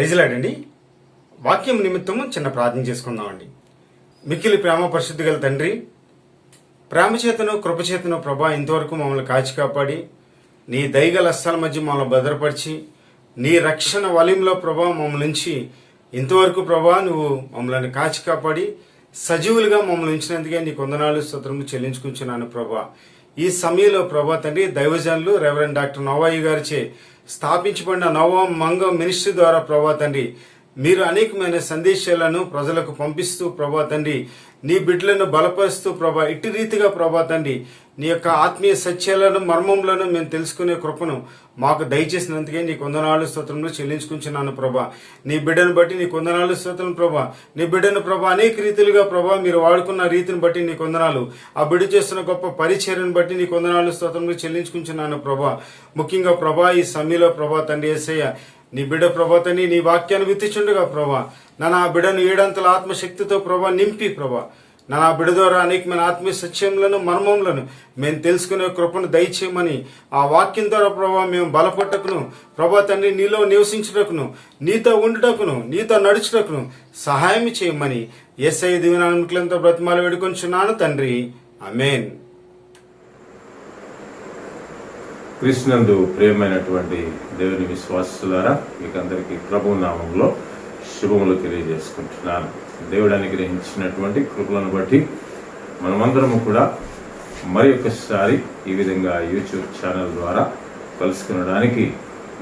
ప్రైజ్లాడండి. వాక్యం నిమిత్తము చిన్న ప్రార్థన చేసుకుందామండి. మిక్కిలి ప్రేమ పరిశుద్ధి గల తండ్రి, ప్రేమ చేతను కృపచేతను ప్రభా ఇంతవరకు మమ్మల్ని కాచి కాపాడి నీ దయగల హస్తాల మధ్య మమ్మల్ని భద్రపరిచి నీ రక్షణ వలయంలో ప్రభా మమ్మల్ని నుంచి ఇంతవరకు ప్రభా నువ్వు మమ్మల్ని కాచి కాపాడి సజీవులుగా మమ్మల్ని ఉంచినందుకే నీ కొందనాలు స్తోత్రము చెల్లించుకుంటున్నాను ప్రభా. ఈ సమయంలో ప్రభా తండ్రి దైవజనులు రెవరెండ్ డాక్టర్ నోవాయి గారిచే స్థాపించబడిన నోవా మంగం మినిస్ట్రీ ద్వారా ప్రభా తండ్రి మీరు అనేకమైన సందేశాలను ప్రజలకు పంపిస్తూ ప్రభా తండ్రి నీ బిడ్డలను బలపరుస్తూ ప్రభా ఇట్టి రీతిగా ప్రభా తండ్రి నీ యొక్క ఆత్మీయ సత్యాలను మర్మములను మేము తెలుసుకునే కృపను మాకు దయచేసినందుకే నీ కొందనాలు స్తోత్రంలో చెల్లించుకుంటున్నాను ప్రభా. నీ బిడ్డను బట్టి నీ కొందనాలు స్తోత్రం ప్రభా. నీ బిడ్డను ప్రభా అనేక రీతిలుగా ప్రభా మీరు వాడుకున్న రీతిని బట్టి నీ కొందనాలు, ఆ బిడ్డ చేస్తున్న గొప్ప పరిచర్యను బట్టి నీ కొందనాలు స్తోత్రంలో చెల్లించుకుంటున్నాను ప్రభా. ముఖ్యంగా ప్రభా ఈ సమయంలో ప్రభా తండ్రి యేసయ్య నీ బిడ్డ ప్రభా తండ్రి నీ వాక్యాన్ని విత్తిచుండగా ప్రభా నా బిడ్డను ఏడంతల ఆత్మశక్తితో ప్రభా నింపి ప్రభా నా బిడ్డ ద్వారా అనేకమైన ఆత్మీయ సత్యములను మర్మములను మేము తెలుసుకునే కృపను దయచేయమని ఆ వాక్యం ద్వారా ప్రభా మేము బలపట్టకును ప్రభా తండ్రి నీలో నివసించుటకును నీతో ఉండుటకును నీతో నడుచుటకును సహాయం చేయమని యేసయ్య దివ్యనామములతో బ్రతిమాలు వేడుకొంచున్నాను తండ్రి, ఆమేన్. క్రీస్తునందు ప్రియమైనటువంటి దేవుని విశ్వాసులారా మీకందరికీ ప్రభు నామంలో శుభములు తెలియజేసుకుంటున్నాను. దేవుడు అనుగ్రహించినటువంటి కృపలను బట్టి మనమందరము కూడా మరి ఒకసారి ఈ విధంగా యూట్యూబ్ ఛానల్ ద్వారా కలుసుకునడానికి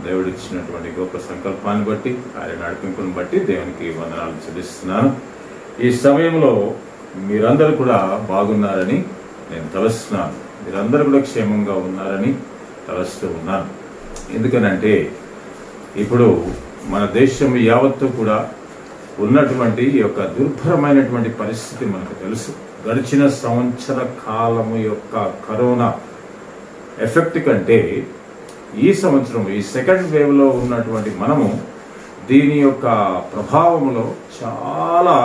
దేవుడు ఇచ్చినటువంటి గొప్ప సంకల్పాన్ని బట్టి ఆయన నడిపింపును బట్టి దేవునికి వందనాలు చెల్లిస్తున్నాను. ఈ సమయంలో మీరందరూ కూడా బాగున్నారని నేను తలుస్తున్నాను. మీరందరూ కూడా క్షేమంగా ఉన్నారని తలుస్తూ ఉన్నాను. ఎందుకనంటే ఇప్పుడు మన దేశం యావత్తు కూడా ఉన్నటువంటి ఈ యొక్క దుర్భరమైనటువంటి పరిస్థితి మనకు తెలుసు. గడిచిన సంవత్సర కాలము యొక్క కరోనా ఎఫెక్ట్ కంటే ఈ సంవత్సరం ఈ సెకండ్ వేవ్లో ఉన్నటువంటి మనము దీని యొక్క ప్రభావములో చాలా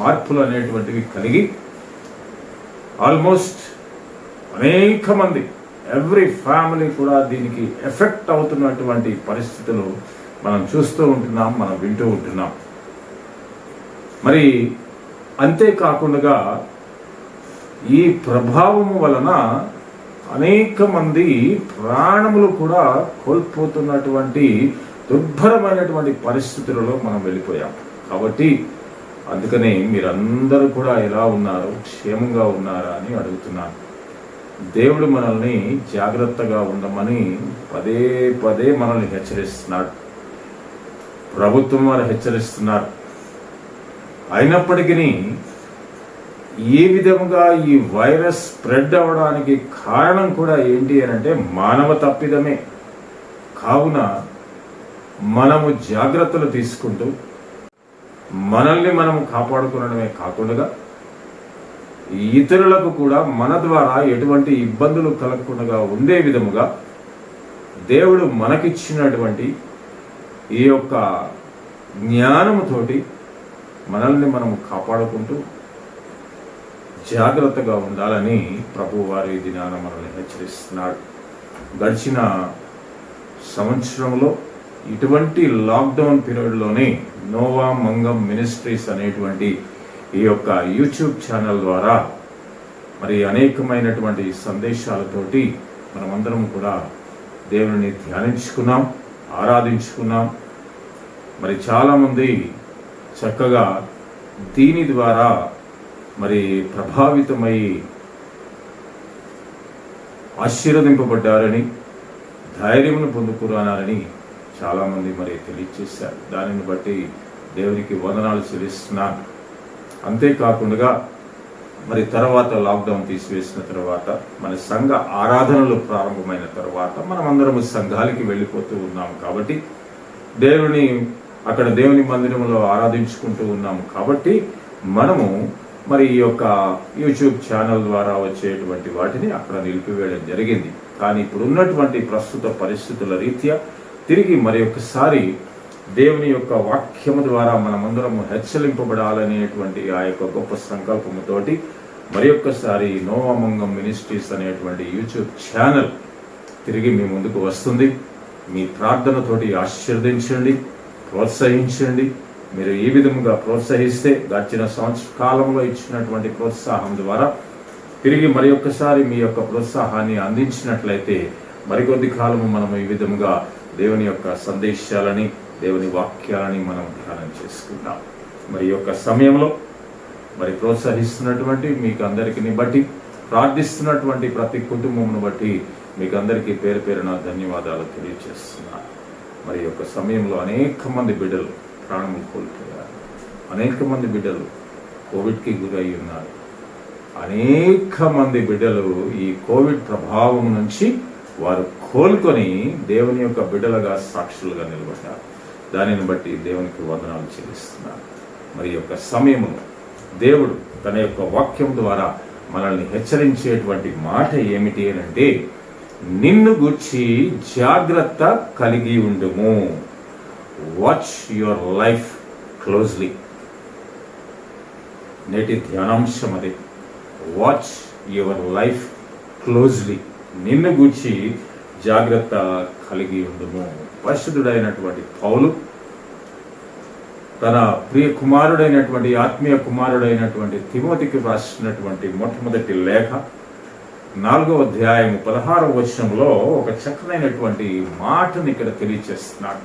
మార్పులు అనేటువంటివి కలిగి ఆల్మోస్ట్ అనేక మంది ఎవ్రీ ఫ్యామిలీ కూడా దీనికి ఎఫెక్ట్ అవుతున్నటువంటి పరిస్థితులు మనం చూస్తూ ఉంటున్నాం, మనం వింటూ ఉంటున్నాం. మరి అంతేకాకుండా ఈ ప్రభావము వలన అనేక మంది ప్రాణములు కూడా కోల్పోతున్నటువంటి దుర్భరమైనటువంటి పరిస్థితులలో మనం వెళ్ళిపోయాం. కాబట్టి అందుకనే మీరందరూ కూడా ఎలా ఉన్నారు, క్షేమంగా ఉన్నారా అని అడుగుతున్నాను. దేవుడు మనల్ని జాగ్రత్తగా ఉండమని పదే పదే మనల్ని హెచ్చరిస్తున్నాడు. ప్రభుత్వం వారు హెచ్చరిస్తున్నారు. అయినప్పటికీ ఏ విధముగా ఈ వైరస్ స్ప్రెడ్ అవ్వడానికి కారణం కూడా ఏంటి అని అంటే మానవ తప్పిదమే. కావున మనము జాగ్రత్తలు తీసుకుంటూ మనల్ని మనము కాపాడుకునడమే కాకుండా ఇతరులకు కూడా మన ద్వారా ఎటువంటి ఇబ్బందులు కలగకుండా ఉండే విధముగా దేవుడు మనకిచ్చినటువంటి ఈ యొక్క జ్ఞానముతోటి మనల్ని మనము కాపాడుకుంటూ జాగ్రత్తగా ఉండాలని ప్రభు వారి దినాన మనల్ని హెచ్చరిస్తున్నాడు. గడిచిన సంవత్సరంలో ఇటువంటి లాక్డౌన్ పీరియడ్లోనే నోవా మంగం మినిస్ట్రీస్ అనేటువంటి ఈ యొక్క యూట్యూబ్ ఛానల్ ద్వారా మరి అనేకమైనటువంటి సందేశాలతోటి మనమందరం కూడా దేవుని ధ్యానించుకున్నాం, ఆరాధించుకున్నాం. మరి చాలామంది చక్కగా దీని ద్వారా మరి ప్రభావితమై ఆశీర్వదింపబడ్డారని, ధైర్యమును పొందుకున్నారని చాలామంది మరి తెలియచేశారు. దానిని బట్టి దేవునికి వందనాలు చెల్లిస్తున్నాను. అంతేకాకుండా మరి తర్వాత లాక్డౌన్ తీసివేసిన తర్వాత మన సంఘ ఆరాధనలు ప్రారంభమైన తర్వాత మనమందరము సంఘాలకి వెళ్ళిపోతూ ఉన్నాము. కాబట్టి దేవుని మందిరంలో ఆరాధించుకుంటూ ఉన్నాము. కాబట్టి మనము మరి ఈ యొక్క యూట్యూబ్ ఛానల్ ద్వారా వచ్చేటువంటి వాటిని అక్కడ నిలిపివేయడం జరిగింది. కానీ ఇప్పుడు ఉన్నటువంటి ప్రస్తుత పరిస్థితుల రీత్యా తిరిగి మరి ఒక్కసారి దేవుని యొక్క వాక్యము ద్వారా మనమందరము హెచ్చరింపబడాలనేటువంటి ఆ యొక్క గొప్ప సంకల్పముతోటి మరి ఒక్కసారి నోవా మంగం మినిస్ట్రీస్ అనేటువంటి యూట్యూబ్ ఛానల్ తిరిగి మీ ముందుకు వస్తుంది. మీ ప్రార్థనతోటి ఆశీర్వదించండి. ప్రోత్సహించండి. మీరు ఈ విధముగా ప్రోత్సహిస్తే గడిచిన సంవత్సర కాలంలో ఇచ్చినటువంటి ప్రోత్సాహం ద్వారా తిరిగి మరి ఒక్కసారి మీ యొక్క ప్రోత్సాహాన్ని అందించినట్లయితే మరికొద్ది కాలము మనం ఈ విధముగా దేవుని యొక్క సందేశాలని, దేవుని వాక్యాలని మనం ధ్యానం చేసుకుందాం. మరి ఈ యొక్క సమయంలో మరి ప్రోత్సహిస్తున్నటువంటి మీకు అందరికీ బట్టి, ప్రార్థిస్తున్నటువంటి ప్రతి కుటుంబమును బట్టి మీకు అందరికీ పేరు పేరున ధన్యవాదాలు తెలియజేస్తున్నాను. మరి యొక్క సమయంలో అనేక మంది బిడ్డలు ప్రాణములు కోల్పోయారు. అనేక మంది బిడ్డలు కోవిడ్కి గురై ఉన్నారు. అనేక మంది బిడ్డలు ఈ కోవిడ్ ప్రభావం నుంచి వారు కోలుకొని దేవుని యొక్క బిడ్డలుగా, సాక్షులుగా నిలబడ్డారు. దానిని బట్టి దేవునికి వందనాలు చెల్లిస్తున్నారు. మరి యొక్క సమయంలో దేవుడు తన యొక్క వాక్యం ద్వారా మనల్ని హెచ్చరించేటువంటి మాట ఏమిటి అంటే, నిన్ను గూర్చి జాగ్రత్త కలిగి ఉండుము. Watch your life closely. నేటి ధ్యానాంశం అదే, వాచ్ యువర్ లైఫ్ క్లోజ్లీ. నిన్ను గూర్చి జాగ్రత్త కలిగి ఉండుము. పరిశుద్ధుడైనటువంటి పౌలు తన ప్రియ కుమారుడైనటువంటి, ఆత్మీయ కుమారుడైనటువంటి తిమోతికి రాసినటువంటి మొట్టమొదటి లేఖ 4వ అధ్యాయం 16వ వచనంలో ఒక చక్కనైనటువంటి మాటను ఇక్కడ తెలియచేస్తున్నాడు.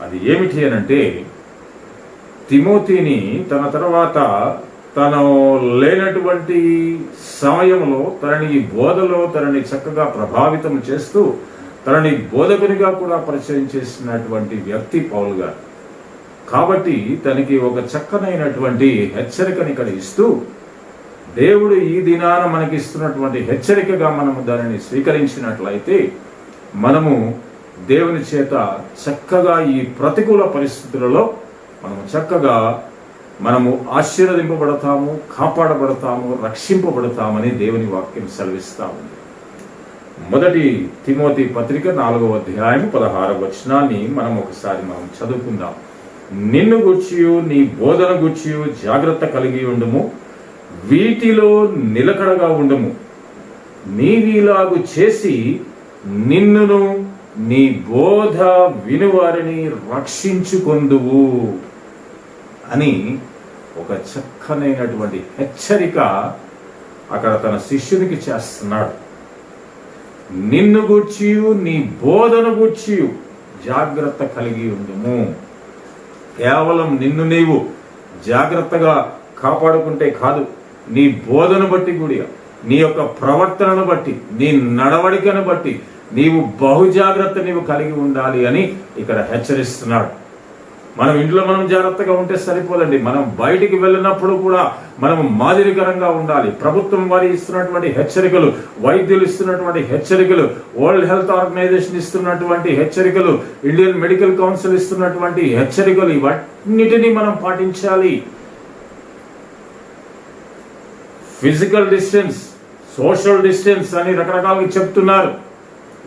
అది ఏమిటి అనంటే, తిమోతిని తన తర్వాత తను లేనటువంటి సమయంలో తనని బోధలో తనని చక్కగా ప్రభావితం చేస్తూ తనని బోధకునిగా కూడా పరిచయం చేసినటువంటి వ్యక్తి పౌలు గారు. కాబట్టి తనకి ఒక చక్కనైనటువంటి హెచ్చరికని ఇక్కడ ఇస్తూ, దేవుడు ఈ దినాన మనకి ఇస్తున్నటువంటి హెచ్చరికగా మనము దానిని స్వీకరించినట్లయితే మనము దేవుని చేత చక్కగా ఈ ప్రతికూల పరిస్థితులలో మనము ఆశీర్వదింపబడతాము, కాపాడబడతాము, రక్షింపబడతామని దేవుని వాక్యం సెలవిస్తా ఉంది. మొదటి తిమోతి పత్రిక 4వ అధ్యాయం 16వ వచనాన్ని మనం ఒకసారి చదువుకుందాం. నిన్ను గూర్చియు నీ బోధన గూర్చియు జాగ్రత్త కలిగి ఉండుము, వీటిలో నిలకడగా ఉండుము. నీవిలాగు చేసి నిన్నును నీ బోధ వినువారిని రక్షించుకొందువు అని ఒక చక్కనైనటువంటి హెచ్చరిక అక్కడ తన శిష్యునికి చేస్తున్నాడు. నిన్ను గూర్చియు నీ బోధను గూర్చియు జాగ్రత్త కలిగి ఉండుము. కేవలం నిన్ను నీవు జాగ్రత్తగా కాపాడుకుంటే కాదు, నీ బోధను బట్టి కూడా, నీ యొక్క ప్రవర్తనను బట్టి, నీ నడవడికను బట్టి నీవు బహుజాగ్రత్త నీవు కలిగి ఉండాలి అని ఇక్కడ హెచ్చరిస్తున్నాడు. మనం ఇంట్లో జాగ్రత్తగా ఉంటే సరిపోదండి, మనం బయటికి వెళ్ళినప్పుడు కూడా మనం మాదిరికరంగా ఉండాలి. ప్రభుత్వం వారి ఇస్తున్నటువంటి హెచ్చరికలు, వైద్యులు ఇస్తున్నటువంటి హెచ్చరికలు, వరల్డ్ హెల్త్ ఆర్గనైజేషన్ ఇస్తున్నటువంటి హెచ్చరికలు, ఇండియన్ మెడికల్ కౌన్సిల్ ఇస్తున్నటువంటి హెచ్చరికలు, ఇవన్నిటినీ మనం పాటించాలి. ఫిజికల్ డిస్టెన్స్, సోషల్ డిస్టెన్స్ అని రకరకాలుగా చెప్తున్నారు.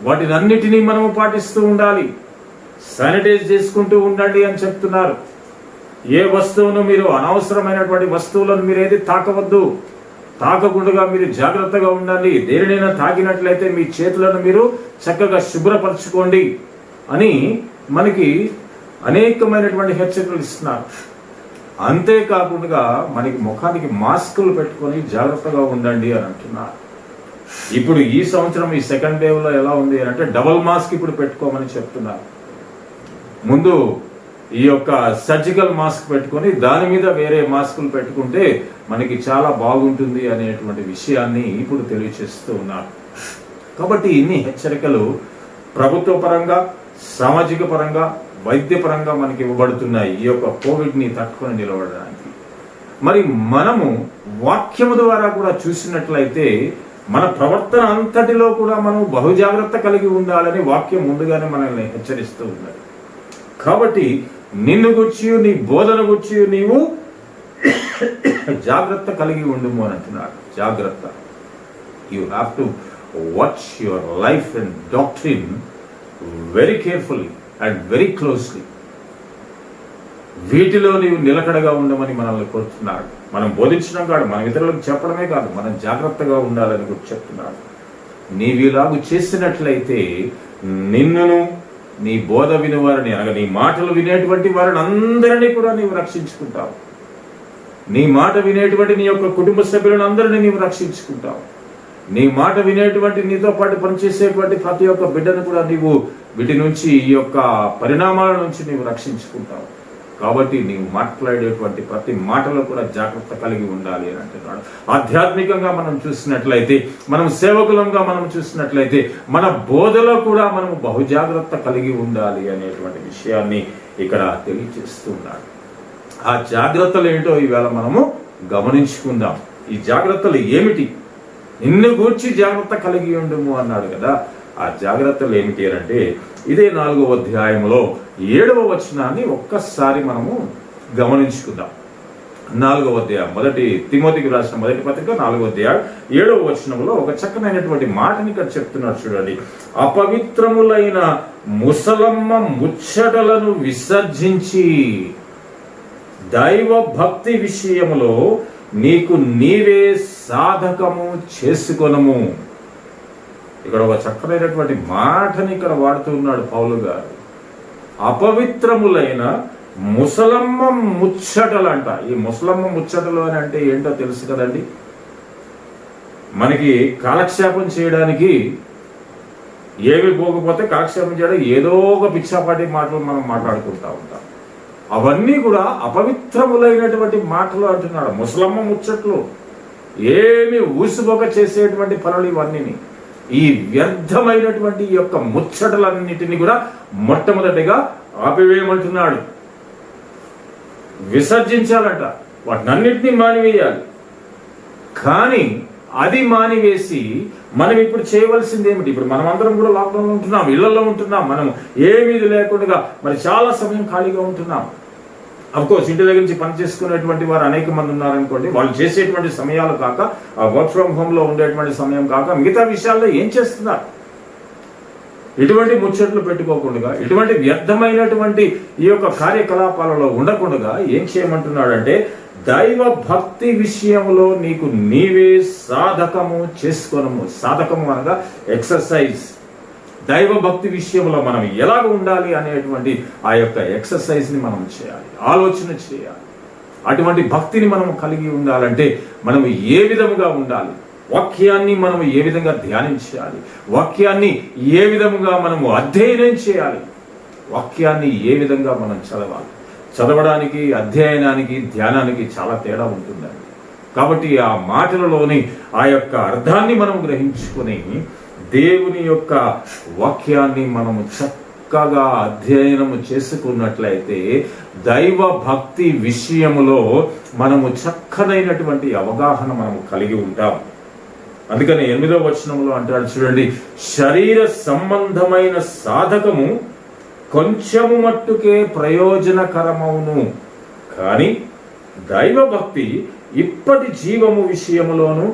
వాటినన్నిటినీ మనము పాటిస్తూ ఉండాలి. శానిటైజ్ చేసుకుంటూ ఉండండి అని చెప్తున్నారు. ఏ వస్తువును మీరు, అనవసరమైనటువంటి వస్తువులను మీరు ఏది తాకవద్దు, తాకకుండా మీరు జాగ్రత్తగా ఉండండి. దేనినైనా తాకినట్లయితే మీ చేతులను మీరు చక్కగా శుభ్రపరచుకోండి అని మనకి అనేకమైనటువంటి హెచ్చరికలు ఇస్తున్నారు. అంతేకాకుండా మనకి ముఖానికి మాస్కులు పెట్టుకొని జాగ్రత్తగా ఉండండి అని అంటున్నారు. ఇప్పుడు ఈ సంవత్సరం ఈ సెకండ్ వేవ్ లో ఎలా ఉంది అని అంటే, డబుల్ మాస్క్ ఇప్పుడు పెట్టుకోమని చెప్తున్నారు. ముందు ఈ యొక్క సర్జికల్ మాస్క్ పెట్టుకొని దాని మీద వేరే మాస్కులు పెట్టుకుంటే మనకి చాలా బాగుంటుంది అనేటువంటి విషయాన్ని ఇప్పుడు తెలియచేస్తూ ఉన్నారు. కాబట్టి ఇన్ని హెచ్చరికలు ప్రభుత్వ పరంగా, సామాజిక పరంగా, వైద్య పరంగా మనకి ఇవ్వబడుతున్నాయి ఈ యొక్క కోవిడ్ని తట్టుకొని నిలబడడానికి. మరి మనము వాక్యము ద్వారా కూడా చూసినట్లయితే మన ప్రవర్తన అంతటిలో కూడా మనం బహుజాగ్రత్త కలిగి ఉండాలని వాక్యం ముందుగానే మనల్ని హెచ్చరిస్తూ ఉన్నది. కాబట్టి నిన్ను గుర్చి, నీ బోధన గుర్చి నీవు జాగ్రత్త కలిగి ఉండుము అని అంటున్నాడు. జాగ్రత్త. You have to watch your life and doctrine very carefully and very closely. వీటిలో నీవు నిలకడగా ఉండమని మనల్ని కోరుతున్నాడు. మనం బోధించడం కాదు, మనం ఇతరులకు చెప్పడమే కాదు, మనం జాగ్రత్తగా ఉండాలని కూడా చెప్తున్నాడు. నీవిలాగు చేసినట్లయితే నిన్నును నీ బోధ వినేవారిని అనగా నీ మాటలు వినేటువంటి వారిని అందరినీ కూడా నీవు రక్షించుకుంటావు. నీ మాట వినేటువంటి నీ యొక్క కుటుంబ సభ్యులను అందరినీ నీవు రక్షించుకుంటావు. నీ మాట వినేటువంటి నీతో పాటు పనిచేసేటువంటి ప్రతి ఒక్క బిడ్డను కూడా నీవు వీటి నుంచి ఈ యొక్క పరిణామాల నుంచి నీవు రక్షించుకుంటావు. కాబట్టి నీవు మాట్లాడేటువంటి ప్రతి మాటలో కూడా జాగ్రత్త కలిగి ఉండాలి అని అంటున్నాడు. ఆధ్యాత్మికంగా మనం చూసినట్లయితే, మనం సేవకులంగా మనం చూసినట్లయితే మన బోధలో కూడా మనం బహుజాగ్రత్త కలిగి ఉండాలి అనేటువంటి విషయాన్ని ఇక్కడ తెలియజేస్తున్నాడు. ఆ జాగ్రత్తలు ఏంటో ఈవేళ మనము గమనించుకుందాం. ఈ జాగ్రత్తలు ఏమిటి? నిన్ను గూర్చి జాగ్రత్త కలిగి ఉండుము అన్నాడు కదా. ఆ జాగ్రత్తలు ఏమిటి అంటే ఇదే 4వ అధ్యాయంలో 7వ వచనాన్ని ఒక్కసారి మనము గమనించుకుందాం. 4వ అధ్యాయం, మొదటి తిమోతికి రాసిన మొదటి పత్రిక 4వ అధ్యాయం 7వ వచనంలో ఒక చక్కనైనటువంటి మాటని ఇక్కడ చెప్తున్నాడు. చూడండి, అపవిత్రములైన ముసలమ్మ ముచ్చటలను విసర్జించి దైవ భక్తి విషయములో నీకు నీవే సాధకము చేసుకొనము. ఇక్కడ ఒక చక్కనైనటువంటి మాటని ఇక్కడ వాడుతూ ఉన్నాడు పౌలు గారు. అపవిత్రములైన ముసలమ్మ ముచ్చటలు అంట. ఈ ముసలమ్మ ముచ్చటలు అని అంటే ఏంటో తెలుసు కదండి. మనకి కాలక్షేపం చేయడానికి ఏమి పోకపోతే కాలక్షేపం చేయడం ఏదో ఒక పిచ్చాపాటి మాటలు మనం మాట్లాడుకుంటా ఉంటాం. అవన్నీ కూడా అపవిత్రములైనటువంటి మాటలు అంటున్నాడు. ముసలమ్మ ముచ్చట్లు, ఏమి ఊసిపోక చేసేటువంటి పనులు ఇవన్నీ. ఈ వ్యర్థమైనటువంటి ఈ యొక్క ముచ్చటలన్నిటిని కూడా మొట్టమొదటిగా ఆపివేయమంటున్నాడు. విసర్జించాలంట, వాటినన్నిటినీ మానివేయాలి. కానీ అది మానివేసి మనం ఇప్పుడు చేయవలసింది ఏమిటి? ఇప్పుడు మనం అందరం కూడా లాక్డౌన్లో ఉంటున్నాం, ఇళ్లలో ఉంటున్నాం, మనం ఏమీ లేకుండా మరి చాలా సమయం ఖాళీగా ఉంటున్నాం. అఫ్కోర్స్ ఇంటి దగ్గర నుంచి పని చేసుకునేటువంటి వారు అనేక మంది ఉన్నారనుకోండి. వాళ్ళు చేసేటువంటి సమయాలు కాక, వర్క్ ఫ్రమ్ హోమ్ లో ఉండేటువంటి సమయం కాక మిగతా విషయాల్లో ఏం చేస్తున్నారు? ఇటువంటి ముచ్చట్లు పెట్టుకోకుండా, ఇటువంటి వ్యర్థమైనటువంటి ఈ యొక్క కార్యకలాపాలలో ఉండకుండా ఏం చేయమంటున్నాడంటే దైవ భక్తి విషయంలో నీకు నీవే సాధకము చేసుకొనము. సాధకము అనగా ఎక్సర్సైజ్. దైవ భక్తి విషయంలో మనం ఎలాగ ఉండాలి అనేటువంటి ఆ యొక్క ఎక్సర్సైజ్ ని మనం చేయాలి, ఆలోచన చేయాలి. అటువంటి భక్తిని మనం కలిగి ఉండాలంటే మనం ఏ విధముగా ఉండాలి? వాక్యాన్ని మనం ఏ విధంగా ధ్యానించాలి? వాక్యాన్ని ఏ విధముగా మనము అధ్యయనం చేయాలి? వాక్యాన్ని ఏ విధంగా మనం చదవాలి? చదవడానికి, అధ్యయనానికి, ధ్యానానికి చాలా తేడా ఉంటుందండి. కాబట్టి ఆ మాటలలోని ఆ యొక్క అర్థాన్ని మనం గ్రహించుకొని దేవుని యొక్క వాక్యాన్ని మనము చక్కగా అధ్యయనము చేసుకున్నట్లయితే దైవ భక్తి విషయములో మనము చక్కనైనటువంటి అవగాహన మనము కలిగి ఉంటాం. అందుకని 8వ వచనంలో అంటాడు చూడండి, శరీర సంబంధమైన సాధకము కొంచెము మట్టుకే ప్రయోజనకరమవును, కానీ దైవ భక్తి ఇప్పటి జీవము విషయములోను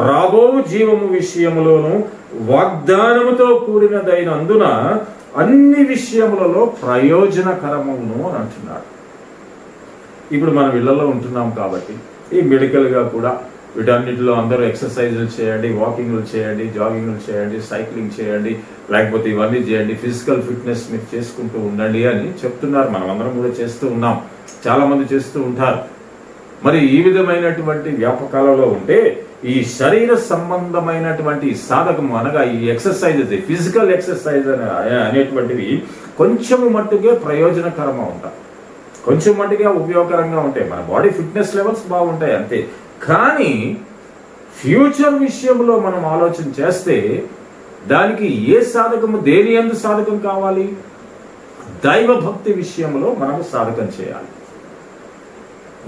రాబో జీవము విషయములోను వాగ్దానముతో కూడినదైనందున అన్ని విషయములలో ప్రయోజనకరమవును అని అంటున్నాడు. ఇప్పుడు మనం ఇళ్లలో ఉంటున్నాం కాబట్టి ఈ మెడికల్గా కూడా వీటన్నిటిలో అందరూ ఎక్సర్సైజులు చేయండి, వాకింగ్లు చేయండి, జాగింగ్లు చేయండి, సైక్లింగ్ చేయండి, లేకపోతే ఇవన్నీ చేయండి, ఫిజికల్ ఫిట్నెస్ మీరు చేసుకుంటూ ఉండండి అని చెప్తున్నారు. మనం అందరం కూడా చేస్తూ ఉన్నాం, చాలా మంది చేస్తూ ఉంటారు. మరి ఈ విధమైనటువంటి వ్యాపకాలలో ఉంటే ఈ శరీర సంబంధమైనటువంటి సాధకము అనగా ఈ ఎక్సర్సైజెస్, ఫిజికల్ ఎక్సర్సైజ్ అనేటువంటివి కొంచెం మట్టుకే ప్రయోజనకరంగా ఉంటాయి, కొంచెం మట్టుగా ఉపయోగకరంగా ఉంటాయి. మన బాడీ ఫిట్నెస్ లెవెల్స్ బాగుంటాయి అంతే. కానీ ఫ్యూచర్ విషయంలో మనం ఆలోచన చేస్తే దానికి ఏ సాధకము, దేని యందు సాధకం కావాలి? దైవ భక్తి విషయంలో మనము సాధకం చేయాలి.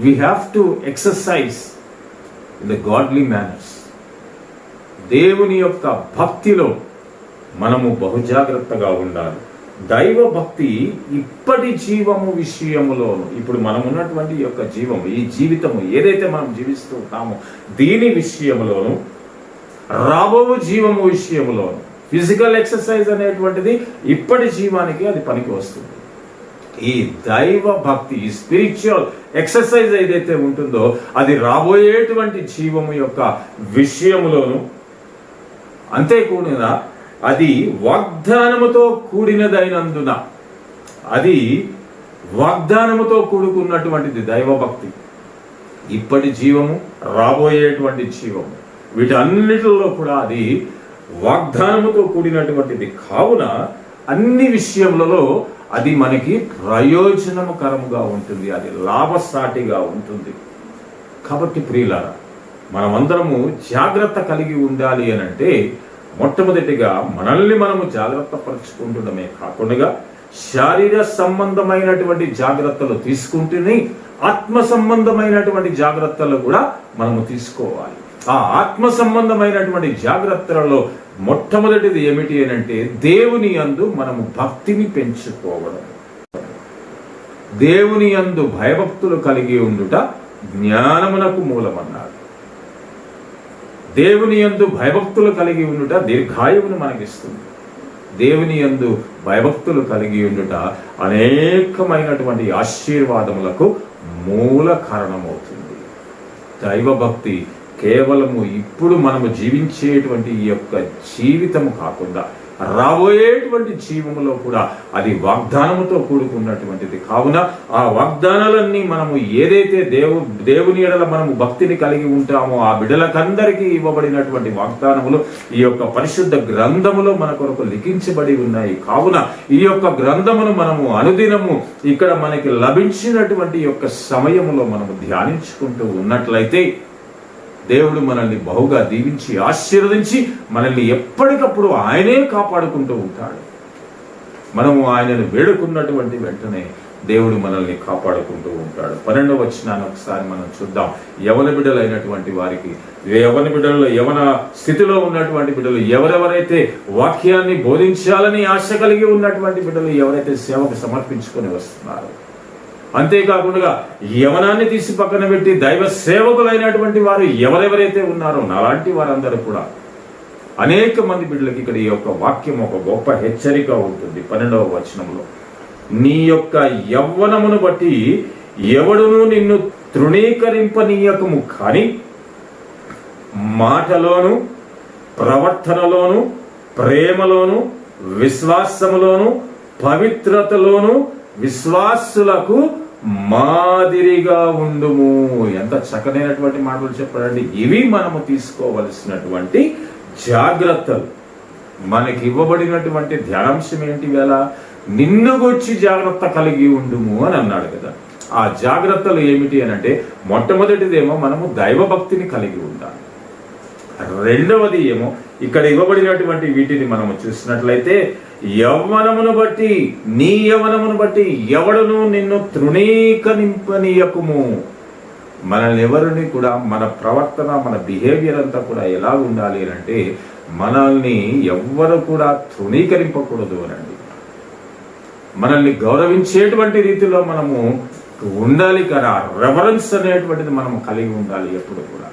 We have to exercise in the godly manners. దేవుని యొక్క భక్తిలో మనము బహుజాగ్రత్తగా ఉండాలి. దైవ భక్తి ఇప్పటి జీవము విషయములోను, ఇప్పుడు మనం ఉన్నటువంటి యొక్క జీవము, ఈ జీవితము ఏదైతే మనం జీవిస్తూ ఉంటామో దీని విషయములోను, రాబో జీవము విషయములోను, ఫిజికల్ ఎక్సర్సైజ్ అనేటువంటిది ఇప్పటి జీవానికి అది పనికి వస్తుంది. ఈ దైవ భక్తి, ఈ స్పిరిచువల్ ఎక్సర్సైజ్ ఏదైతే ఉంటుందో అది రాబోయేటువంటి జీవము యొక్క విషయములోను, అంతేకాకుండా అది వాగ్దానముతో కూడినదైనందున, అది వాగ్దానముతో కూడుకున్నటువంటిది దైవభక్తి. ఇప్పటి జీవము, రాబోయేటువంటి జీవము, వీటన్నిటిలో కూడా అది వాగ్దానముతో కూడినటువంటిది. కావున అన్ని విషయములలో అది మనకి ప్రయోజనకరముగా ఉంటుంది, అది లాభసాటిగా ఉంటుంది. కాబట్టి ప్రియులారా, మనమందరము జాగ్రత్త కలిగి ఉండాలి అని అంటే మొట్టమొదటిగా మనల్ని మనము జాగ్రత్త పరుచుకుంటుండమే కాకుండా శారీర సంబంధమైనటువంటి జాగ్రత్తలు తీసుకుంటూనే ఆత్మ సంబంధమైనటువంటి జాగ్రత్తలు కూడా మనము తీసుకోవాలి. ఆ ఆత్మ సంబంధమైనటువంటి జాగ్రత్తలలో మొట్టమొదటిది ఏమిటి అని అంటే దేవుని యందు మనము భక్తిని పెంచుకోవడం. దేవుని యందు భయభక్తులు కలిగి ఉండుట జ్ఞానమునకు మూలమన్నాడు. దేవుని యందు భయభక్తులు కలిగి ఉండుట దీర్ఘాయువును మనకిస్తుంది. దేవుని యందు భయభక్తులు కలిగి ఉండుట అనేకమైనటువంటి ఆశీర్వాదములకు మూల కారణమవుతుంది. దైవభక్తి కేవలము ఇప్పుడు మనము జీవించేటువంటి ఈ యొక్క జీవితము కాకుండా రాబోయేటువంటి జీవములో కూడా అది వాగ్దానముతో కూడుకున్నటువంటిది. కావున ఆ వాగ్దానాలన్నీ మనము ఏదైతే దేవుని ఎడల మనము భక్తిని కలిగి ఉంటామో ఆ బిడ్డలకందరికీ ఇవ్వబడినటువంటి వాగ్దానములు ఈ యొక్క పరిశుద్ధ గ్రంథములో మన కొరకు లిఖించబడి ఉన్నాయి. కావున ఈ యొక్క గ్రంథమును మనము అనుదినము ఇక్కడ మనకి లభించినటువంటి యొక్క సమయములో మనము ధ్యానించుకుంటూ ఉన్నట్లయితే దేవుడు మనల్ని బహుగా దీవించి ఆశీర్వదించి మనల్ని ఎప్పటికప్పుడు ఆయనే కాపాడుకుంటూ ఉంటాడు. మనము ఆయనను వేడుకున్నటువంటి వెంటనే దేవుడు మనల్ని కాపాడుకుంటూ ఉంటాడు. 12వ వచనాన్ని ఒకసారి మనం చూద్దాం. యవన బిడ్డలైనటువంటి వారికి, యవన బిడ్డలలో యవన స్థితిలో ఉన్నటువంటి బిడ్డలు, ఎవరెవరైతే వాక్యాన్ని బోధించాలని ఆశ కలిగి ఉన్నటువంటి బిడ్డలు, ఎవరైతే సేవకు సమర్పించుకొని వస్తున్నారో, అంతేకాకుండా యవనాన్ని తీసి పక్కన పెట్టి దైవ సేవకులైనటువంటి వారు ఎవరెవరైతే ఉన్నారో నాలాంటి వారందరూ కూడా అనేక మంది బిడ్డలకి ఇక్కడ ఈ యొక్క వాక్యం ఒక గొప్ప హెచ్చరిక ఉంటుంది. 12వ వచనంలో, నీ యొక్క యవ్వనమును బట్టి ఎవడును నిన్ను తృణీకరింపనీయకము, కానీ మాటలోను ప్రవర్తనలోను ప్రేమలోను విశ్వాసములోను పవిత్రతలోను విశ్వాసులకు మాదిరిగా ఉండుము. ఎంత చక్కనైనటువంటి మాటలు చెప్పారండి. ఇవి మనము తీసుకోవలసినటువంటి జాగ్రత్తలు. మనకి ఇవ్వబడినటువంటి ధ్యానాంశం ఏంటి? వేళ నిన్ను గురించి జాగ్రత్త కలిగి ఉండుము అని అన్నాడు కదా. ఆ జాగ్రత్తలు ఏమిటి అని అంటే మొట్టమొదటిదేమో మనము దైవభక్తిని కలిగి ఉండాలి. రెండవది ఏమో ఇక్కడ ఇవ్వబడినటువంటి వీటిని మనము చూసినట్లయితే యవ్వనమును బట్టి, నీ యవ్వనమును బట్టి ఎవడును నిన్ను తృణీకరింపనీయకుము. మనల్ని ఎవరిని కూడా మన ప్రవర్తన, మన బిహేవియర్ అంతా కూడా ఎలా ఉండాలి అంటే మనల్ని ఎవ్వరు కూడా తృణీకరింపకూడదు అనండి. మనల్ని గౌరవించేటువంటి రీతిలో మనము ఉండాలి కదా. రెవరెన్స్ అనేటువంటిది మనము కలిగి ఉండాలి ఎప్పుడు కూడా.